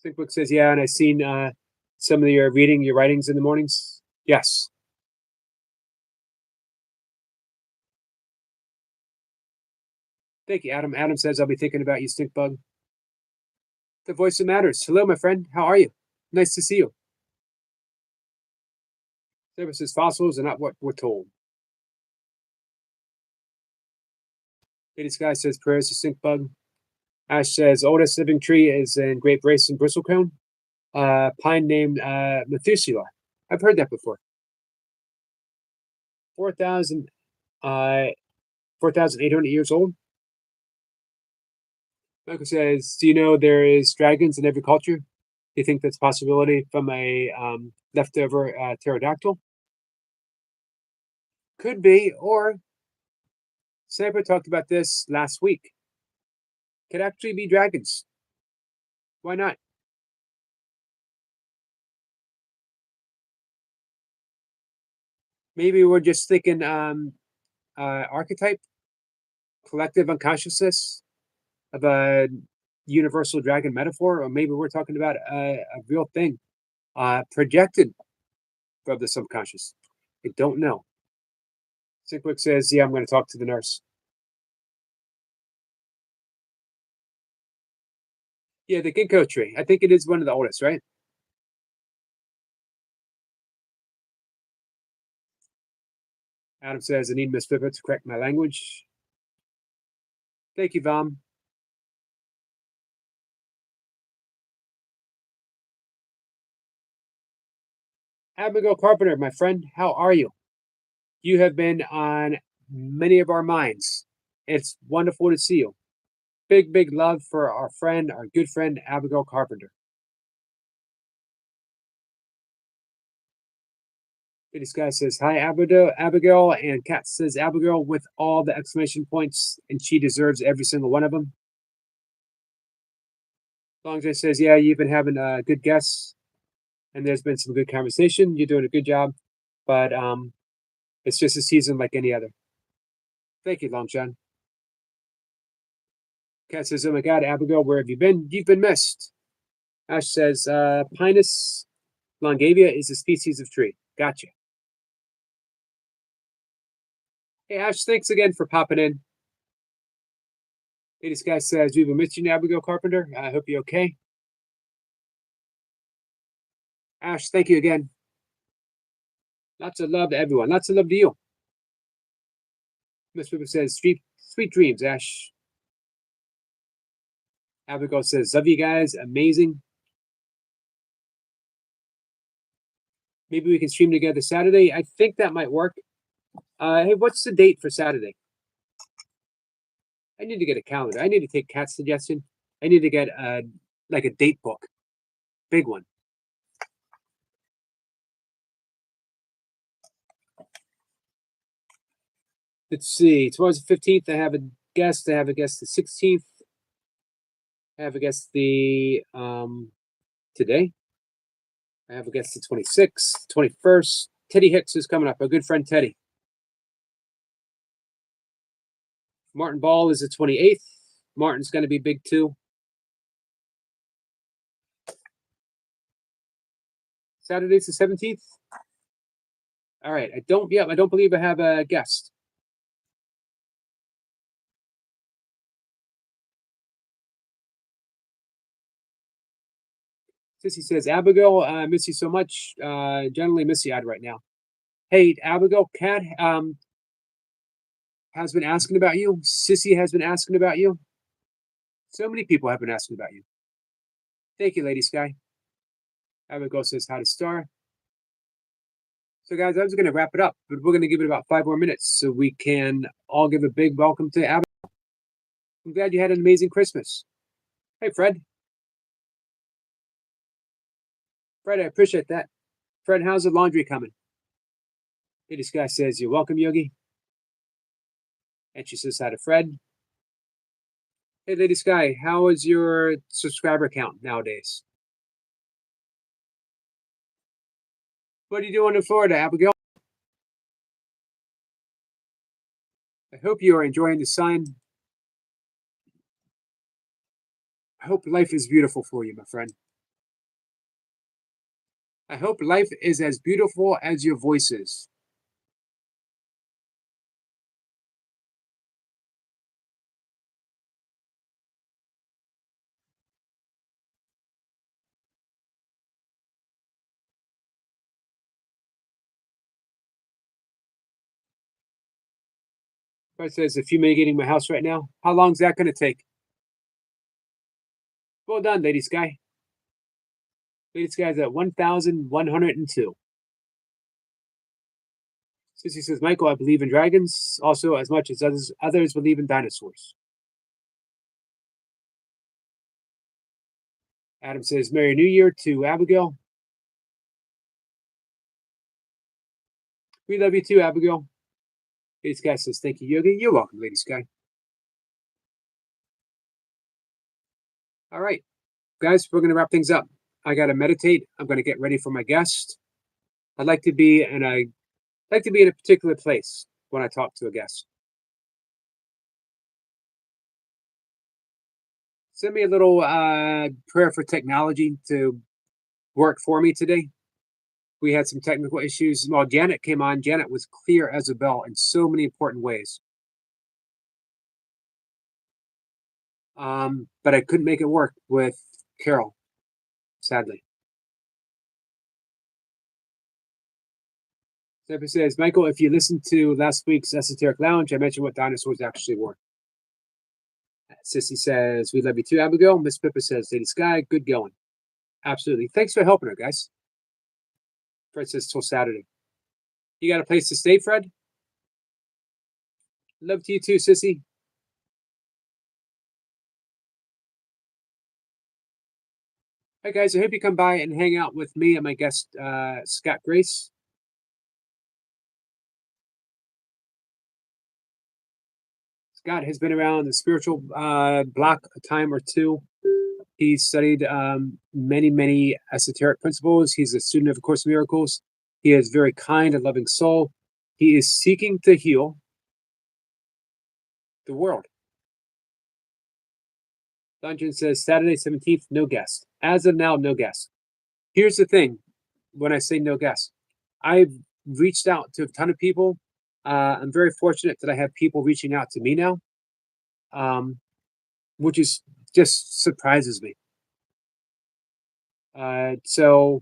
A: Sinkbook says, yeah, and I've seen some of your writings in the mornings. Yes. Thank you, Adam. Adam says, I'll be thinking about you, Stinkbug. The voice that matters. Hello, my friend. How are you? Nice to see you. Services fossils are not what we're told. Lady Sky says, prayers to Stinkbug. Ash says, oldest living tree is in Great Basin bristlecone. Pine named Methuselah. I've heard that before. 4,000, 4,800 years old. Michael says, do you know there is dragons in every culture? Do you think that's a possibility from a leftover pterodactyl? Could be, or Sniper talked about this last week. Could actually be dragons. Why not? Maybe we're just thinking archetype, collective unconsciousness of a universal dragon metaphor, or maybe we're talking about a real thing projected from the subconscious. I don't know. Sickwick says, yeah, I'm going to talk to the nurse. Yeah, the ginkgo tree. I think it is one of the oldest, right? Adam says, I need Miss Pippa to correct my language. Thank you, Vam. Abigail Carpenter, my friend, how are you? You have been on many of our minds. It's wonderful to see you. Big, big love for our friend, our good friend, Abigail Carpenter. This guy says, hi, Abigail. And Kat says, Abigail with all the exclamation points, and she deserves every single one of them. Long J says, yeah, you've been having good guests, and there's been some good conversation. You're doing a good job, but it's just a season like any other. Thank you, Long John. Kat says, oh my God, Abigail, where have you been? You've been missed. Ash says, Pinus longavia is a species of tree. Gotcha. Hey, Ash, thanks again for popping in. Hey, this guy says, we've been missing you, Abigail Carpenter. I hope you're okay. Ash, thank you again. Lots of love to everyone. Lots of love to you. Miss River says, sweet dreams, Ash. Abigail says, love you guys. Amazing. Maybe we can stream together Saturday. I think that might work. Hey, what's the date for Saturday? I need to get a calendar. I need to take Kat's suggestion. I need to get like a date book. Big one. Let's see. Tomorrow's the 15th. I have a guest. I have a guest the 16th. I have a guest the today. I have a guest the 26th, 21st. Teddy Hicks is coming up. Our good friend Teddy. Martin Ball is the 28th. Martin's going to be big too. Saturday's the 17th. All right. I don't believe I have a guest. Sissy says, Abigail, I miss you so much. Generally misty-eyed right now. Hey, Abigail, Kat has been asking about you. Sissy has been asking about you. So many people have been asking about you. Thank you, Lady Sky. Abigail says hi to Star. So, guys, I was going to wrap it up, but we're going to give it about 5 more minutes so we can all give a big welcome to Abigail. I'm glad you had an amazing Christmas. Hey, Fred. Fred, I appreciate that. Fred, how's the laundry coming? Hey, this guy says, you're welcome, Yogi. And she says hi to Fred. Hey, Lady Sky, how is your subscriber count nowadays? What are you doing in Florida, Abigail? I hope you are enjoying the sun. I hope life is beautiful for you, my friend. I hope life is as beautiful as your voice is. Fred says, if you fumigating my house right now, how long is that going to take? Well done, Lady Sky. Lady Sky's at 1,102. Sissy says, Michael, I believe in dragons, also as much as others believe in dinosaurs. Adam says, Merry New Year to Abigail. We love you too, Abigail. Lady Sky says, thank you, Yogi. You're welcome, Lady Sky. All right, guys, we're going to wrap things up. I got to meditate. I'm going to get ready for my guest. I'd like to be in a particular place when I talk to a guest. Send me a little prayer for technology to work for me today. We had some technical issues. While Janet came on, Janet was clear as a bell in so many important ways. But I couldn't make it work with Carol, sadly. Stephanie says, Michael, if you listened to last week's Esoteric Lounge, I mentioned what dinosaurs actually were. Sissy says, we love you too, Abigail. Miss Pippa says, Lady Sky, good going. Absolutely. Thanks for helping her, guys. Fred says till Saturday. You got a place to stay, Fred? Love to you too, sissy. Hi guys, I hope you come by and hang out with me and my guest, Scott Grace. Scott has been around the spiritual block a time or two. He's studied many esoteric principles. He's a student of A Course in Miracles. He is very kind and loving soul. He is seeking to heal the world. Dungeon says Saturday 17th, no guest. As of now, no guest. Here's the thing when I say no guest. I've reached out to a ton of people. I'm very fortunate that I have people reaching out to me now, which is just surprises me. So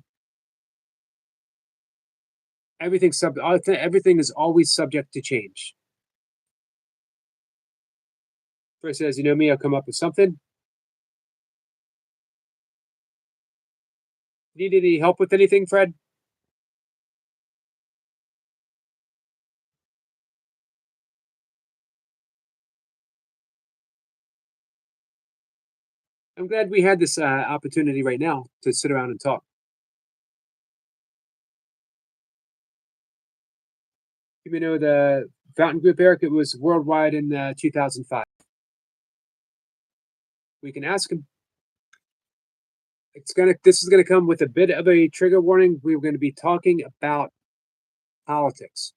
A: everything is always subject to change. First says, you know me, I'll come up with something. Need any help with anything, Fred? I'm glad we had this opportunity right now to sit around and talk. You know the Fountain Group, Eric, it was worldwide in 2005. We can ask him. This is gonna come with a bit of a trigger warning. We're going to be talking about politics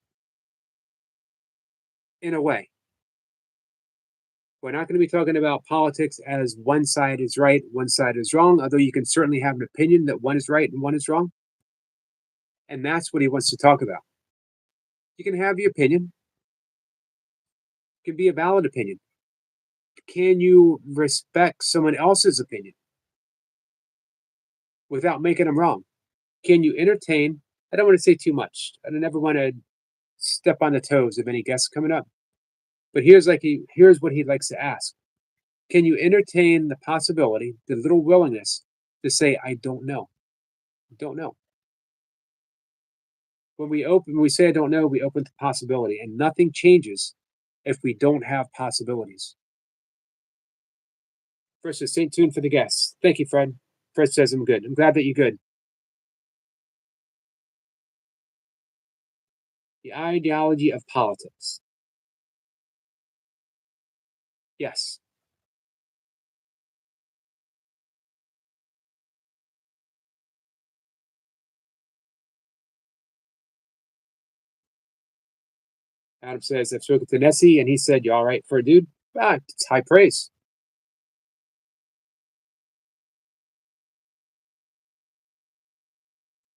A: in a way. We're not going to be talking about politics as one side is right, one side is wrong, although you can certainly have an opinion that one is right and one is wrong. And that's what he wants to talk about. You can have your opinion. It can be a valid opinion. Can you respect someone else's opinion without making them wrong? Can you entertain? I don't want to say too much. I never want to step on the toes of any guests coming up. But here's what he likes to ask. Can you entertain the possibility, the little willingness to say, I don't know? Don't know. When we say I don't know, we open to possibility, and nothing changes if we don't have possibilities. First is stay tuned for the guests. Thank you, Fred. Fred says I'm good. I'm glad that you're good. The ideology of politics. Yes. Adam says, I've spoken to Nessie, and he said, you all right for a dude? It's high praise.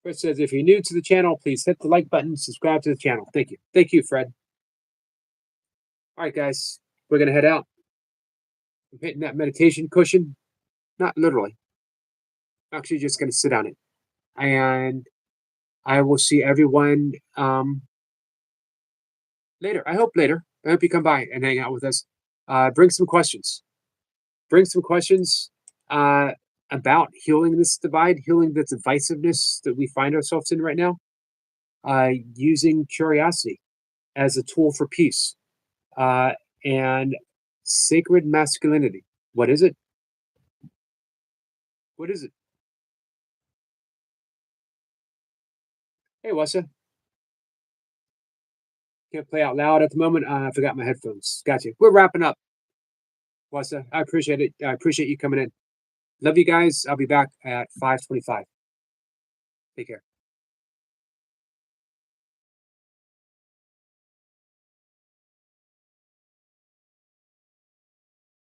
A: Fred says, if you're new to the channel, please hit the like button, subscribe to the channel. Thank you. Thank you, Fred. All right, guys, we're going to head out. I'm hitting that meditation cushion. Not literally. I'm actually just going to sit on it. And I will see everyone later. I hope later. I hope you come by and hang out with us. Bring some questions. Bring some questions about healing this divide, healing the divisiveness that we find ourselves in right now, using curiosity as a tool for peace, and sacred masculinity. What is it? What is it? Hey, Wassa. Can't play out loud at the moment. I forgot my headphones. Got you. We're wrapping up. Wassa, I appreciate it. I appreciate you coming in. Love you guys. I'll be back at 5:25. Take care.